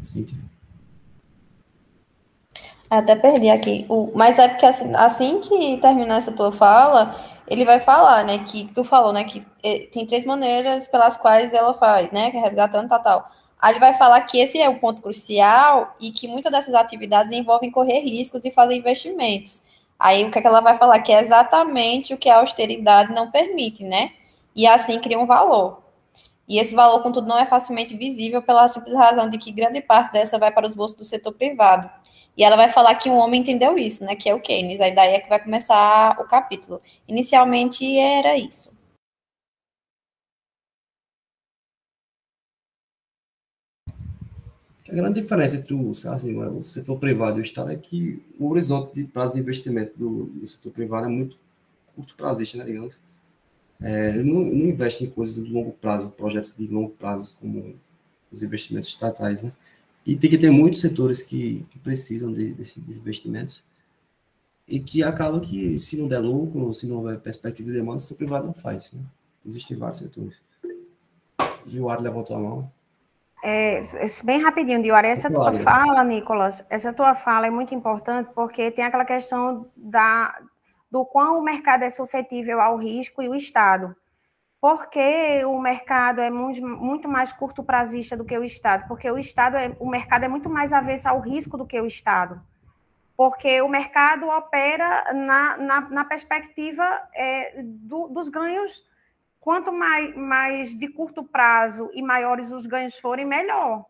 Cíntia. Até perdi aqui. Mas é porque assim que terminar essa tua fala, ele vai falar, né? Que tu falou, né? Que tem 3 maneiras pelas quais ela faz, né? Que é resgatando, tal. Aí ele vai falar que esse é o ponto crucial e que muitas dessas atividades envolvem correr riscos e fazer investimentos. Aí o que é que ela vai falar? Que é exatamente o que a austeridade não permite, né? E assim cria um valor. E esse valor, contudo, não é facilmente visível pela simples razão de que grande parte dessa vai para os bolsos do setor privado. E ela vai falar que um homem entendeu isso, né? Que é o Keynes. Aí daí é que vai começar o capítulo. Inicialmente era isso. A grande diferença entre o setor privado e o Estado é que o horizonte de prazo de investimento do setor privado é muito curto prazista, né, digamos. Ele não investe em coisas de longo prazo, projetos de longo prazo, como os investimentos estatais, né? E tem que ter muitos setores que precisam desses investimentos e que acaba que, se não der lucro, se não houver perspectiva de demanda, o setor privado não faz, né? Existem vários setores. E o Ari levantou a mão. Bem rapidinho, Diora, essa tua Claro. fala, Nicolas, essa tua fala é muito importante porque tem aquela questão do quão o mercado é suscetível ao risco e o Estado. Por que o mercado é muito mais curto prazista do que o Estado? Porque o mercado é muito mais avesso ao risco do que o Estado. Porque o mercado opera na perspectiva dos ganhos. Quanto mais de curto prazo e maiores os ganhos forem, melhor.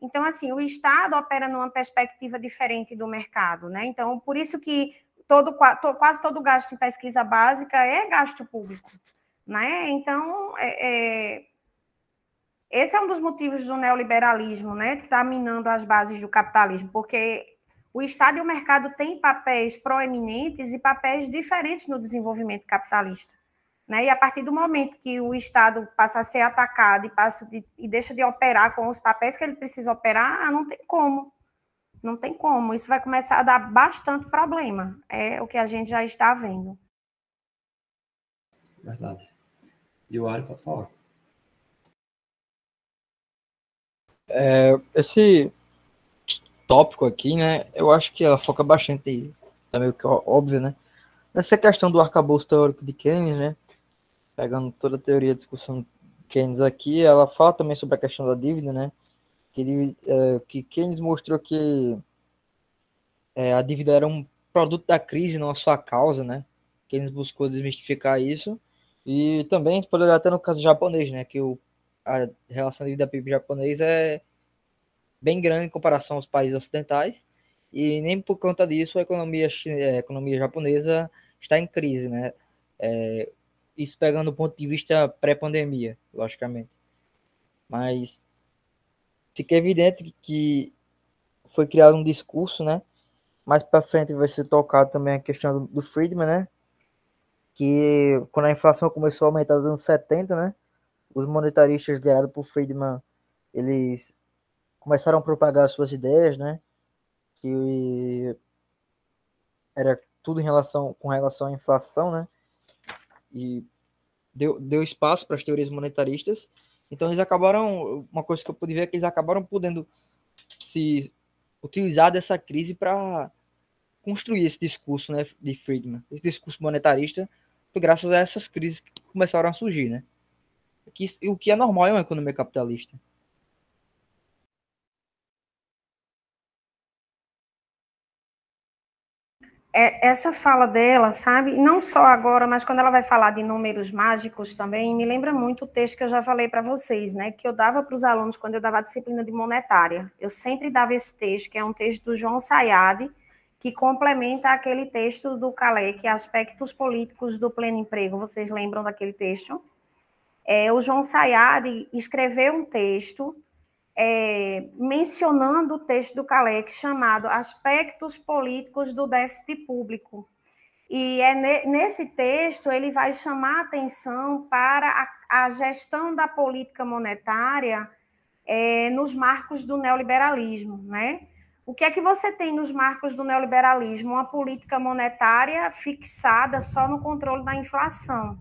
Então, assim, o Estado opera numa perspectiva diferente do mercado, né? Então, por isso que quase todo gasto em pesquisa básica é gasto público, né? Então, esse é um dos motivos do neoliberalismo, né? Que está minando as bases do capitalismo, porque o Estado e o mercado têm papéis proeminentes e papéis diferentes no desenvolvimento capitalista. Né? E a partir do momento que o Estado passa a ser atacado e deixa de operar com os papéis que ele precisa operar, não tem como. Não tem como. Isso vai começar a dar bastante problema. É o que a gente já está vendo. Verdade. E o Ari pode falar. Esse tópico aqui, né? Eu acho que ela foca bastante, tá meio que óbvio, né? Nessa questão do arcabouço teórico de Keynes, né? Pegando toda a teoria de discussão de Keynes aqui, ela fala também sobre a questão da dívida, né? Que Keynes mostrou que a dívida era um produto da crise, não a sua causa, né? Keynes buscou desmistificar isso. E também, a gente poderia até no caso japonês, né? Que a relação de dívida PIB japonês é bem grande em comparação aos países ocidentais. E nem por conta disso a economia japonesa está em crise, né? Isso pegando do ponto de vista pré-pandemia, logicamente. Mas fica evidente que foi criado um discurso, né? Mais para frente vai ser tocado também a questão do Friedman, né? Que quando a inflação começou a aumentar nos anos 70, né? Os monetaristas liderados por Friedman, eles começaram a propagar suas ideias, né? Que era tudo com relação à inflação, né? E deu espaço para as teorias monetaristas. Então eles acabaram, uma coisa que eu pude ver é que eles acabaram podendo se utilizar dessa crise para construir esse discurso, né, de Friedman. Esse discurso monetarista foi graças a essas crises que começaram a surgir, né? O que é normal em uma economia capitalista. essa fala dela, sabe? Não só agora, mas quando ela vai falar de números mágicos também, me lembra muito o texto que eu já falei para vocês, né? Que eu dava para os alunos quando eu dava a disciplina de monetária. Eu sempre dava esse texto, que é um texto do João Sayad, que complementa aquele texto do Kalec, Aspectos Políticos do Pleno Emprego. Vocês lembram daquele texto? O João Sayad escreveu um texto mencionando o texto do Kalec chamado Aspectos Políticos do Déficit Público. E nesse texto ele vai chamar a atenção para a gestão da política monetária nos marcos do neoliberalismo, né? O que é que você tem nos marcos do neoliberalismo? Uma política monetária fixada só no controle da inflação.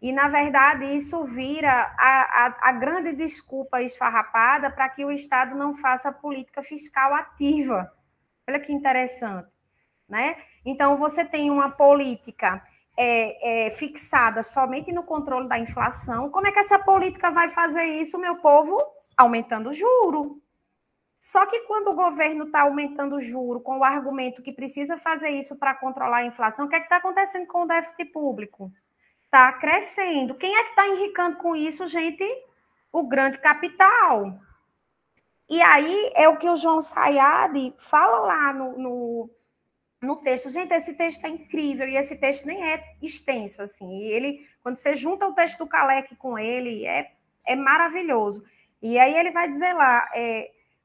E, na verdade, isso vira a grande desculpa esfarrapada para que o Estado não faça política fiscal ativa. Olha que interessante, né? Então, você tem uma política fixada somente no controle da inflação. Como é que essa política vai fazer isso, meu povo? Aumentando o juro. Só que quando o governo está aumentando o juro com o argumento que precisa fazer isso para controlar a inflação, o que é que está acontecendo com o déficit público? Está crescendo. Quem é que está enricando com isso, gente? O grande capital. E aí é o que o João Sayad fala lá no texto. Gente, esse texto é incrível e esse texto nem é extenso, assim. E ele, quando você junta o texto do Kalec com ele, é maravilhoso. E aí ele vai dizer lá,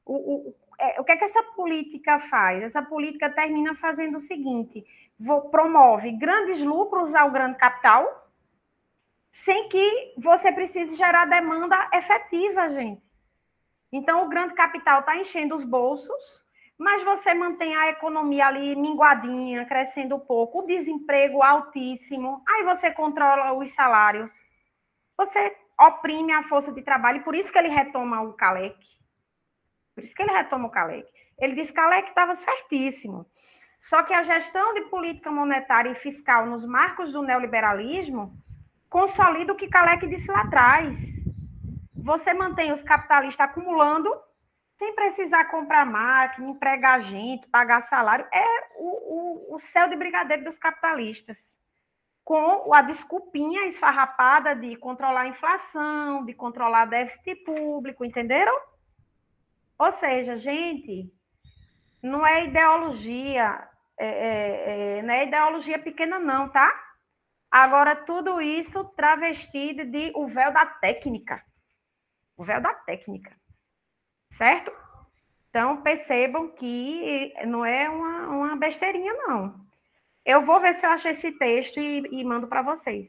o que é que essa política faz? Essa política termina fazendo o seguinte, promove grandes lucros ao grande capital, sem que você precise gerar demanda efetiva, gente. Então, o grande capital está enchendo os bolsos, mas você mantém a economia ali minguadinha, crescendo pouco, o desemprego altíssimo, aí você controla os salários, você oprime a força de trabalho, por isso que ele retoma o Kalec. Ele diz que Kalec estava certíssimo. Só que a gestão de política monetária e fiscal nos marcos do neoliberalismo consolida o que Kalec disse lá atrás. Você mantém os capitalistas acumulando sem precisar comprar máquina, empregar gente, pagar salário. É o céu de brigadeiro dos capitalistas. Com a desculpinha esfarrapada de controlar a inflação, de controlar déficit público, entenderam? Ou seja, gente, não é ideologia, não é ideologia pequena não, tá? Agora, tudo isso travestido de o véu da técnica. O véu da técnica. Certo? Então, percebam que não é uma besteirinha, não. Eu vou ver se eu acho esse texto e mando para vocês.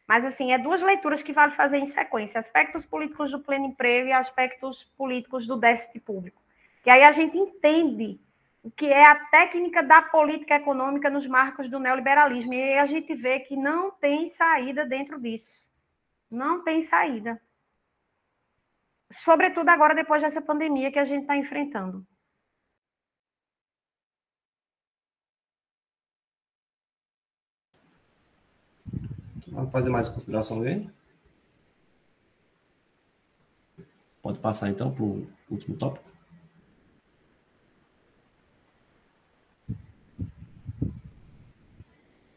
Mas, assim, é duas leituras que vale fazer em sequência. Aspectos políticos do pleno emprego e aspectos políticos do déficit público. Que aí a gente entende o que é a técnica da política econômica nos marcos do neoliberalismo. E aí a gente vê que não tem saída dentro disso. Não tem saída. Sobretudo agora, depois dessa pandemia que a gente está enfrentando. Vamos fazer mais consideração aí? Pode passar, então, para o último tópico?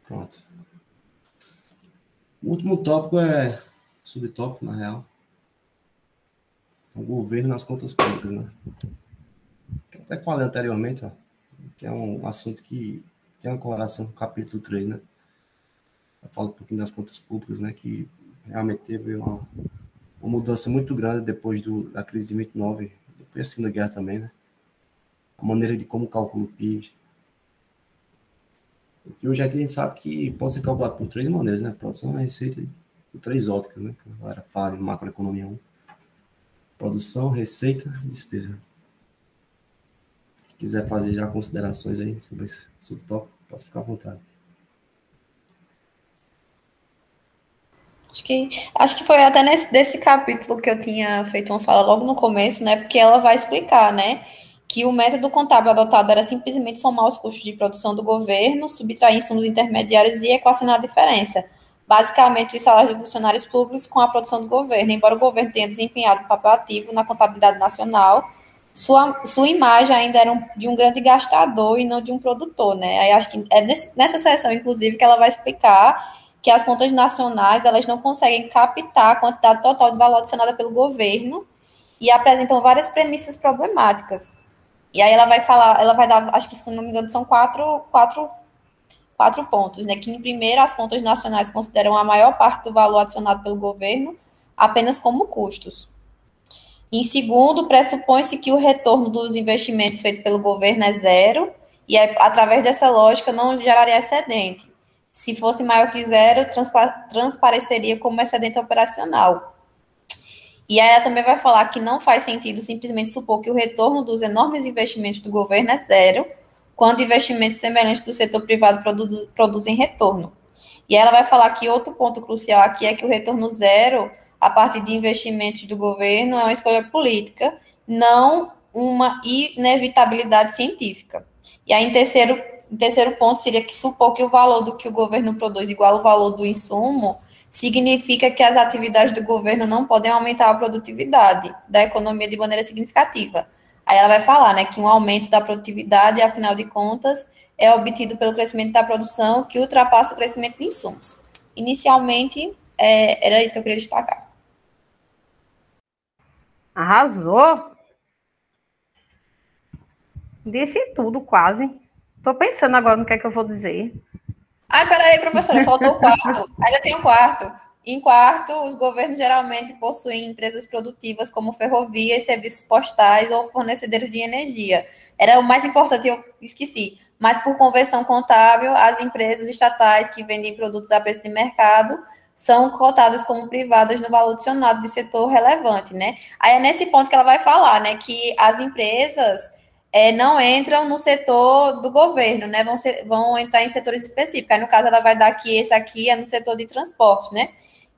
Pronto. O último tópico é subtópico, na real. O governo nas contas públicas, né? Eu até falei anteriormente, ó, que é um assunto que tem uma correlação com o capítulo 3, né? Eu falo um pouquinho das contas públicas, né? Que realmente teve uma mudança muito grande depois da crise de 29, depois da Segunda Guerra também, né? A maneira de como calcula o PIB. Porque hoje a gente sabe que pode ser calculado por três maneiras, né? Produção, receita e por três óticas, né? Que a galera fala em macroeconomia 1. Produção, receita e despesa. Se quiser fazer já considerações aí sobre esse subtópico, pode ficar à vontade. Acho que foi até desse capítulo que eu tinha feito uma fala logo no começo, né? Porque ela vai explicar, né? Que o método contábil adotado era simplesmente somar os custos de produção do governo, subtrair insumos intermediários e equacionar a diferença. Basicamente, os salários de funcionários públicos com a produção do governo. Embora o governo tenha desempenhado um papel ativo na contabilidade nacional, sua imagem ainda era de um grande gastador e não de um produtor, né? Aí acho que é nessa sessão, inclusive, que ela vai explicar que as contas nacionais, elas não conseguem captar a quantidade total de valor adicionada pelo governo e apresentam várias premissas problemáticas. E aí ela vai falar, ela vai dar, acho que se não me engano, são quatro pontos, né? Que, em primeiro, as contas nacionais consideram a maior parte do valor adicionado pelo governo apenas como custos. Em segundo, pressupõe-se que o retorno dos investimentos feito pelo governo é zero e, através dessa lógica, não geraria excedente. Se fosse maior que zero, transpareceria como excedente operacional. E aí ela também vai falar que não faz sentido simplesmente supor que o retorno dos enormes investimentos do governo é zero, quando investimentos semelhantes do setor privado produzem retorno. E ela vai falar que outro ponto crucial aqui é que o retorno zero, a partir de investimentos do governo, é uma escolha política, não uma inevitabilidade científica. E aí, em terceiro ponto, seria que supor que o valor do que o governo produz igual ao valor do insumo, significa que as atividades do governo não podem aumentar a produtividade da economia de maneira significativa. Aí ela vai falar, né, que um aumento da produtividade, afinal de contas, é obtido pelo crescimento da produção, que ultrapassa o crescimento de insumos. Inicialmente, era isso que eu queria destacar. Arrasou! Disse tudo, quase. Estou pensando agora no que é que eu vou dizer. Peraí, professora, faltou o quarto. Ainda tem o quarto. Em quarto, os governos geralmente possuem empresas produtivas como ferrovias, serviços postais ou fornecedores de energia. Era o mais importante, eu esqueci. Mas, por convenção contábil, as empresas estatais que vendem produtos a preço de mercado são cotadas como privadas no valor adicionado de setor relevante, né? Aí é nesse ponto que ela vai falar, né, que as empresas não entram no setor do governo, né? Vão entrar em setores específicos. Aí, no caso, ela vai dar que esse aqui é no setor de transporte, né?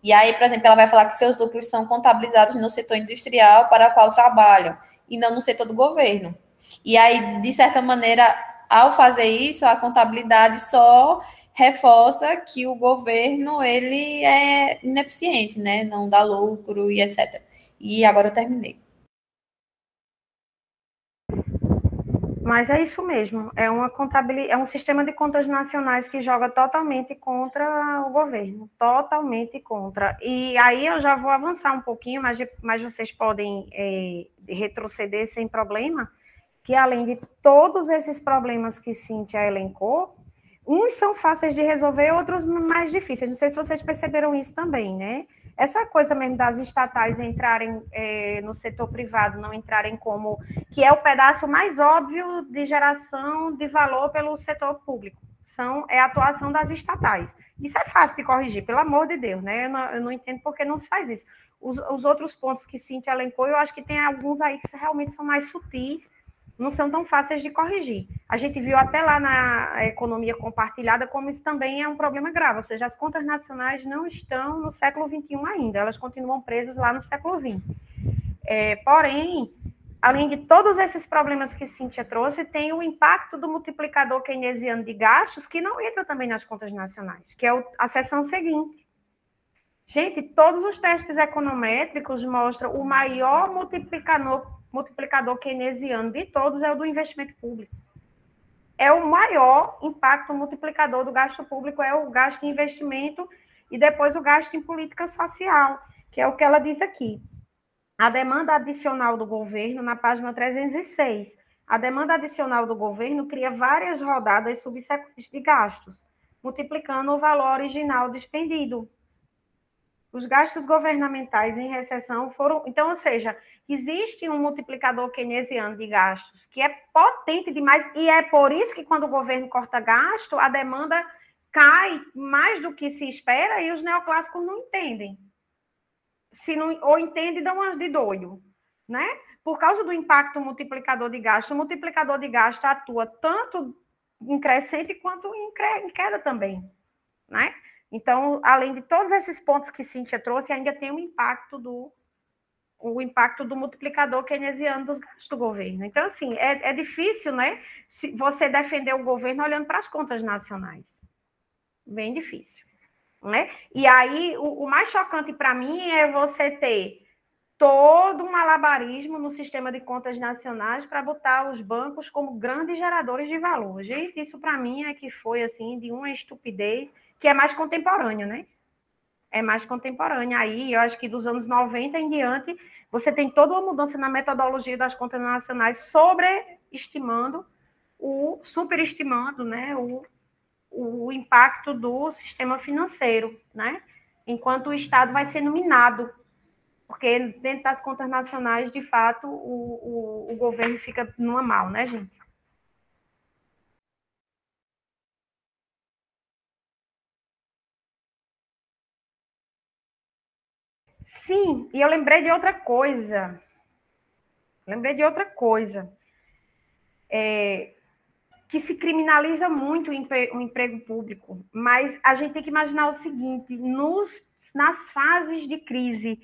E aí, por exemplo, ela vai falar que seus lucros são contabilizados no setor industrial para o qual trabalham, e não no setor do governo. E aí, de certa maneira, ao fazer isso, a contabilidade só reforça que o governo, ele é ineficiente, né? Não dá lucro e etc. E agora eu terminei. Mas é isso mesmo, é um sistema de contas nacionais que joga totalmente contra o governo, totalmente contra. E aí eu já vou avançar um pouquinho, mas vocês podem retroceder sem problema, que além de todos esses problemas que Cíntia elencou, uns são fáceis de resolver, outros mais difíceis. Não sei se vocês perceberam isso também, né? Essa coisa mesmo das estatais entrarem no setor privado, não entrarem como... que é o pedaço mais óbvio de geração de valor pelo setor público. É a atuação das estatais. Isso é fácil de corrigir, pelo amor de Deus, né? Eu não entendo por que não se faz isso. Os outros pontos que Cíntia elencou, eu acho que tem alguns aí que realmente são mais sutis, não são tão fáceis de corrigir. A gente viu até lá na economia compartilhada como isso também é um problema grave, ou seja, as contas nacionais não estão no século XXI ainda, elas continuam presas lá no século XX. Porém, além de todos esses problemas que Cíntia trouxe, tem o impacto do multiplicador keynesiano de gastos, que não entra também nas contas nacionais, que é a seção seguinte. Gente, todos os testes econométricos mostram o maior multiplicador keynesiano de todos é o do investimento público. É o maior impacto multiplicador do gasto público, é o gasto em investimento e depois o gasto em política social, que é o que ela diz aqui. A demanda adicional do governo, na página 306, a demanda adicional do governo cria várias rodadas subsequentes de gastos, multiplicando o valor original despendido. Os gastos governamentais em recessão foram... Então, ou seja, existe um multiplicador keynesiano de gastos que é potente demais, e é por isso que quando o governo corta gasto, a demanda cai mais do que se espera e os neoclássicos não entendem. Ou entendem e dão umas de doido, né? Por causa do impacto multiplicador de gasto, o multiplicador de gasto atua tanto em crescente quanto em queda também, né? Então, além de todos esses pontos que Cíntia trouxe, ainda tem o impacto do multiplicador keynesiano dos gastos do governo. Então, assim, é difícil, né, você defender o governo olhando para as contas nacionais. Bem difícil, né? E aí, o mais chocante para mim é você ter todo um malabarismo no sistema de contas nacionais para botar os bancos como grandes geradores de valor. Gente, isso para mim é que foi assim de uma estupidez que é mais contemporânea, né? É mais contemporânea. Aí, eu acho que dos anos 90 em diante, você tem toda uma mudança na metodologia das contas nacionais, superestimando, né, o impacto do sistema financeiro, né? Enquanto o Estado vai sendo minado, porque dentro das contas nacionais, de fato, o governo fica numa mal, né, gente? Sim, e eu lembrei de outra coisa. Que se criminaliza muito o emprego público, mas a gente tem que imaginar o seguinte, nas fases de crise,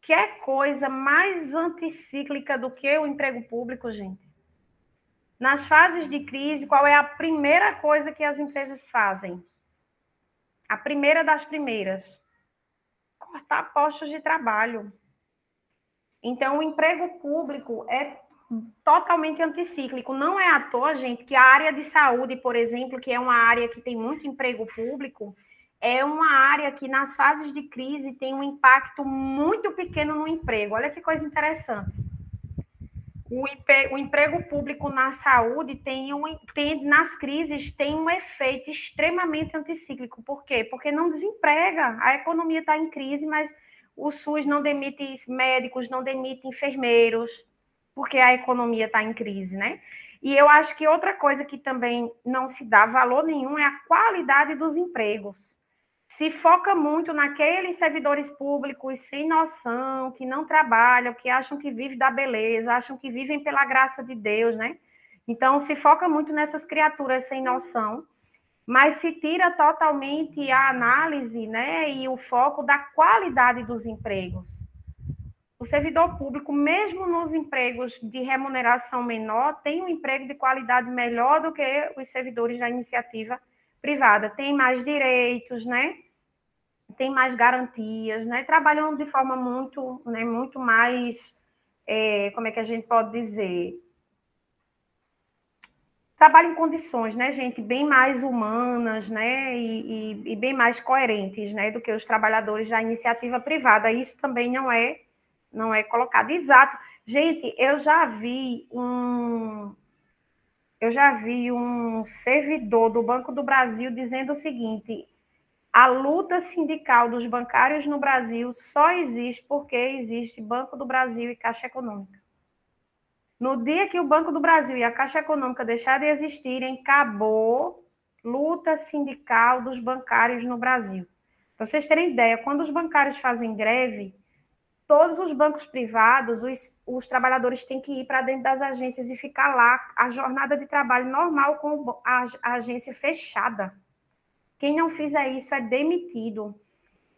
que é coisa mais anticíclica do que o emprego público, gente? Nas fases de crise, qual é a primeira coisa que as empresas fazem? A primeira das primeiras, cortar postos de trabalho. Então, o emprego público é totalmente anticíclico. Não é à toa, gente, que a área de saúde, por exemplo, que é uma área que tem muito emprego público, é uma área que nas fases de crise tem um impacto muito pequeno no emprego. Olha que coisa interessante. O emprego público na saúde nas crises tem um efeito extremamente anticíclico. Por quê? Porque não desemprega. A economia está em crise, mas o SUS não demite médicos, não demite enfermeiros, porque a economia está em crise, né? E eu acho que outra coisa que também não se dá valor nenhum é a qualidade dos empregos. Se foca muito naqueles servidores públicos sem noção, que não trabalham, que acham que vivem da beleza, acham que vivem pela graça de Deus, né? Então, se foca muito nessas criaturas sem noção, mas se tira totalmente a análise, né, e o foco da qualidade dos empregos. O servidor público, mesmo nos empregos de remuneração menor, tem um emprego de qualidade melhor do que os servidores da iniciativa privada. Tem mais direitos, né? Tem mais garantias, né? Trabalham de forma muito, né, muito mais, como é que a gente pode dizer? Trabalham em condições, né, gente, bem mais humanas, né, e bem mais coerentes, né, do que os trabalhadores da iniciativa privada. Isso também não é colocado. Exato. Gente, eu já vi um servidor do Banco do Brasil dizendo o seguinte: a luta sindical dos bancários no Brasil só existe porque existe Banco do Brasil e Caixa Econômica. No dia que o Banco do Brasil e a Caixa Econômica deixarem de existirem, acabou luta sindical dos bancários no Brasil. Para vocês terem ideia, quando os bancários fazem greve, todos os bancos privados, os trabalhadores têm que ir para dentro das agências e ficar lá, a jornada de trabalho normal com a agência fechada. Quem não fizer isso é demitido.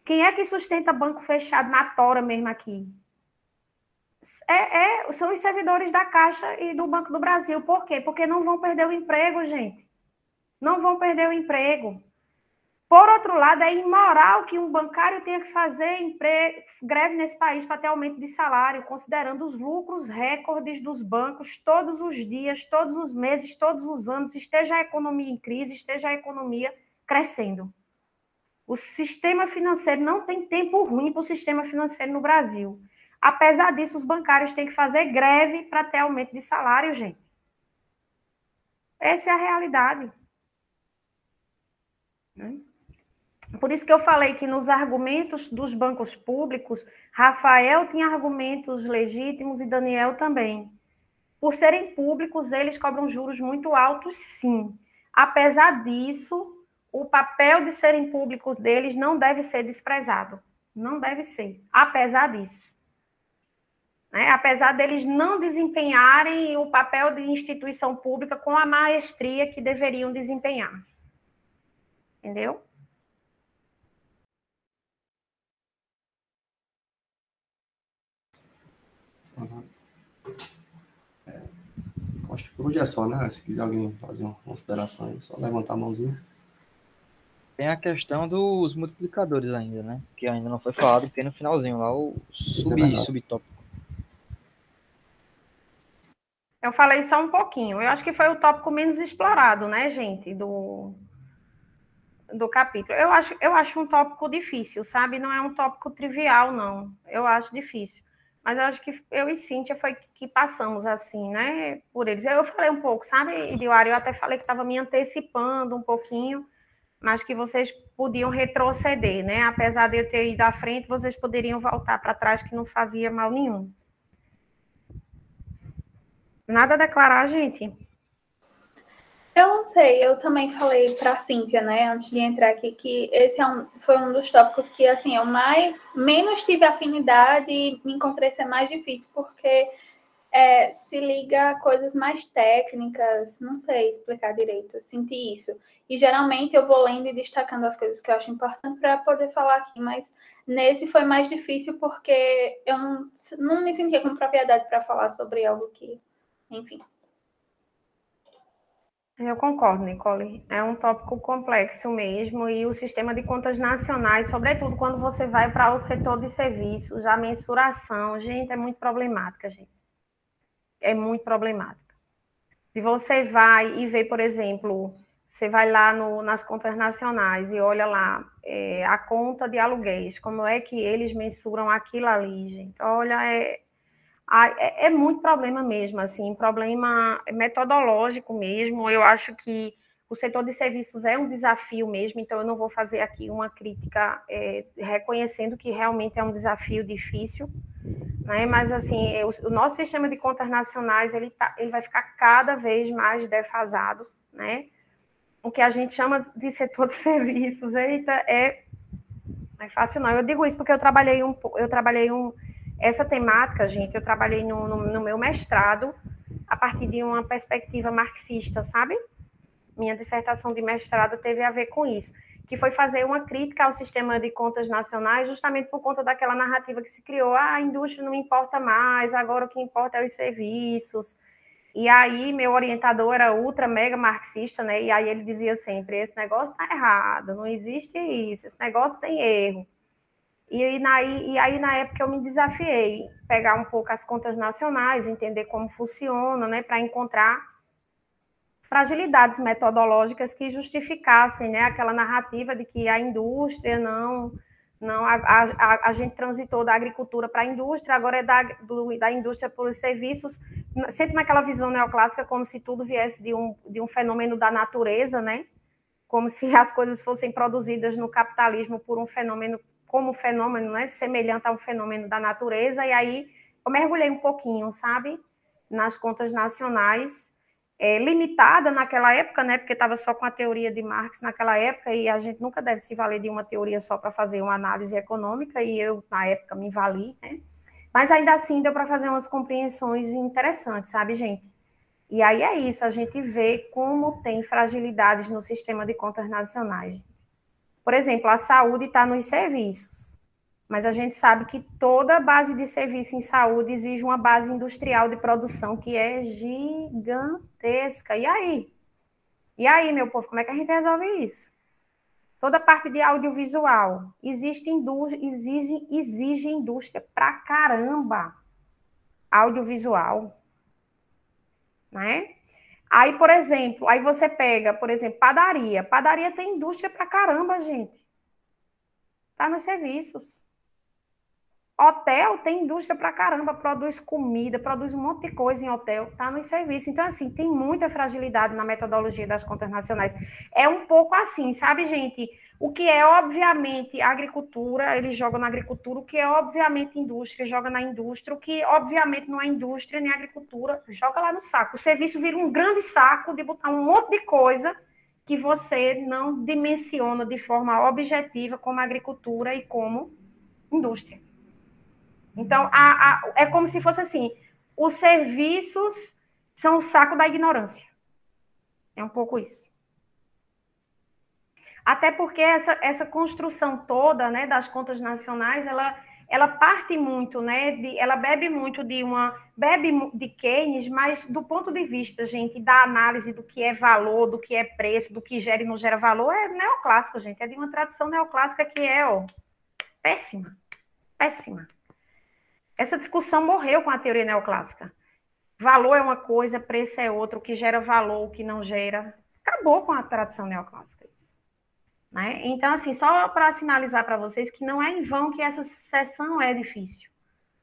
Quem é que sustenta banco fechado na tora mesmo aqui? São os servidores da Caixa e do Banco do Brasil. Por quê? Porque não vão perder o emprego, gente. Não vão perder o emprego. Por outro lado, é imoral que um bancário tenha que fazer greve nesse país para ter aumento de salário, considerando os lucros recordes dos bancos todos os dias, todos os meses, todos os anos, esteja a economia em crise, esteja a economia crescendo. O sistema financeiro não tem tempo ruim para o sistema financeiro no Brasil. Apesar disso, os bancários têm que fazer greve para ter aumento de salário, gente. Essa é a realidade. Por isso que eu falei que nos argumentos dos bancos públicos, Rafael tinha argumentos legítimos e Daniel também. Por serem públicos, eles cobram juros muito altos, sim. Apesar disso, o papel de serem públicos deles não deve ser desprezado. Não deve ser, apesar disso. Apesar deles não desempenharem o papel de instituição pública com a maestria que deveriam desempenhar. Entendeu? Uhum. Acho que por hoje é só, né? Se quiser alguém fazer uma consideração aí, só levantar a mãozinha. Tem a questão dos multiplicadores ainda, né? Que ainda não foi falado, porque no finalzinho lá o subtópico. Eu falei só um pouquinho. Eu acho que foi o tópico menos explorado, né, gente, do capítulo. Eu acho um tópico difícil, sabe? Não é um tópico trivial, não. Eu acho difícil. Mas eu acho que eu e Cíntia foi que passamos, assim, né, por eles. Eu falei um pouco, sabe, Eduardo? Eu até falei que estava me antecipando um pouquinho, mas que vocês podiam retroceder, né? Apesar de eu ter ido à frente, vocês poderiam voltar para trás, que não fazia mal nenhum. Nada a declarar, gente? Eu não sei, eu também falei para a Cíntia, né, antes de entrar aqui, que esse foi um dos tópicos que, assim, eu menos tive afinidade e me encontrei ser mais difícil, porque se liga a coisas mais técnicas, não sei explicar direito, eu senti isso. E geralmente eu vou lendo e destacando as coisas que eu acho importante para poder falar aqui, mas nesse foi mais difícil porque eu não me sentia com propriedade para falar sobre algo que, enfim. Eu concordo, Nicole. É um tópico complexo mesmo, e o sistema de contas nacionais, sobretudo quando você vai para o setor de serviços, a mensuração, gente, é muito problemática, gente. É muito problemática. Se você vai e vê, por exemplo, você vai lá nas contas nacionais e olha lá a conta de aluguéis, como é que eles mensuram aquilo ali, gente? Olha, é muito problema mesmo, assim, problema metodológico mesmo. Eu acho que o setor de serviços é um desafio mesmo, então eu não vou fazer aqui uma crítica reconhecendo que realmente é um desafio difícil, né? Mas, assim, o nosso sistema de contas nacionais, ele vai ficar cada vez mais defasado, né? O que a gente chama de setor de serviços, não é fácil não. Eu digo isso porque eu trabalhei essa temática, gente, eu trabalhei no meu mestrado a partir de uma perspectiva marxista, sabe? Minha dissertação de mestrado teve a ver com isso, que foi fazer uma crítica ao sistema de contas nacionais, justamente por conta daquela narrativa que se criou, a indústria não importa mais, agora o que importa é os serviços. E aí, meu orientador era ultra mega marxista, né? E aí ele dizia sempre, esse negócio tá errado, não existe isso, esse negócio tem erro. E aí, na época, eu me desafiei, pegar um pouco as contas nacionais, entender como funciona, né, para encontrar fragilidades metodológicas que justificassem, né, aquela narrativa de que a indústria a gente transitou da agricultura para a indústria, agora é da indústria para os serviços, sempre naquela visão neoclássica, como se tudo viesse de um fenômeno da natureza, né, como se as coisas fossem produzidas no capitalismo por um fenômeno, como fenômeno, né, semelhante a um fenômeno da natureza. E aí eu mergulhei um pouquinho, sabe, nas contas nacionais, limitada naquela época, né, porque estava só com a teoria de Marx naquela época, e a gente nunca deve se valer de uma teoria só para fazer uma análise econômica, e eu, na época, me vali, né, mas ainda assim deu para fazer umas compreensões interessantes, sabe, gente? E aí é isso, a gente vê como tem fragilidades no sistema de contas nacionais. Por exemplo, a saúde está nos serviços, mas a gente sabe que toda base de serviço em saúde exige uma base industrial de produção que é gigantesca. E aí? E aí, meu povo, como é que a gente resolve isso? Toda parte de audiovisual, exige indústria pra caramba. Audiovisual, né? Aí, por exemplo, aí você pega, por exemplo, padaria. Padaria tem indústria pra caramba, gente. Tá nos serviços. Hotel tem indústria pra caramba, produz comida, produz um monte de coisa em hotel, tá nos serviços. Então, assim, tem muita fragilidade na metodologia das contas nacionais. É um pouco assim, sabe, gente? O que é, obviamente, agricultura, eles jogam na agricultura. O que é, obviamente, indústria, joga na indústria. O que, obviamente, não é indústria nem agricultura, joga lá no saco. O serviço vira um grande saco de botar um monte de coisa que você não dimensiona de forma objetiva como agricultura e como indústria. Então, é como se fosse assim, os serviços são o saco da ignorância. É um pouco isso. Até porque essa construção toda, né, das contas nacionais, ela parte muito, né, ela bebe muito bebe de Keynes, mas do ponto de vista, gente, da análise do que é valor, do que é preço, do que gera e não gera valor, é neoclássico, gente, é de uma tradição neoclássica que é, péssima, péssima. Essa discussão morreu com a teoria neoclássica. valor é uma coisa, preço é outra, o que gera valor, o que não gera. Acabou com a tradição neoclássica isso. Né? Então, assim, só para sinalizar para vocês que não é em vão que essa sessão é difícil.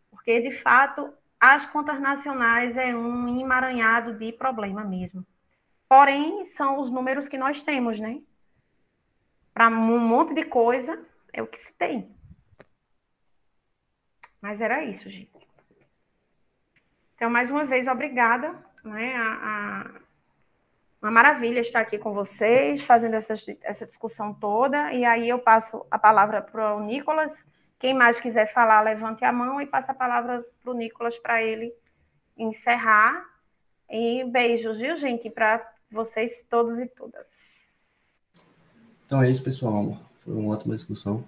Porque, de fato, as contas nacionais é um emaranhado de problema mesmo. Porém, são os números que nós temos, né? Para um monte de coisa, é o que se tem. Mas era isso, gente. Então, mais uma vez, obrigada. Né? Uma maravilha estar aqui com vocês, fazendo essa discussão toda. E aí eu passo a palavra para o Nicolas. Quem mais quiser falar, levante a mão e passa a palavra para o Nicolas para ele encerrar. E beijos, viu, gente, para vocês todos e todas. Então é isso, pessoal. Foi uma ótima discussão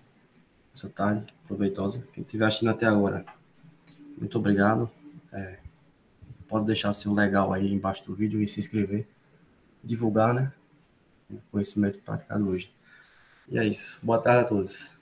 essa tarde, proveitosa. Quem estiver assistindo até agora, muito obrigado. Pode deixar seu legal aí embaixo do vídeo e se inscrever. Divulgar, né? O conhecimento praticado hoje. E é isso. Boa tarde a todos.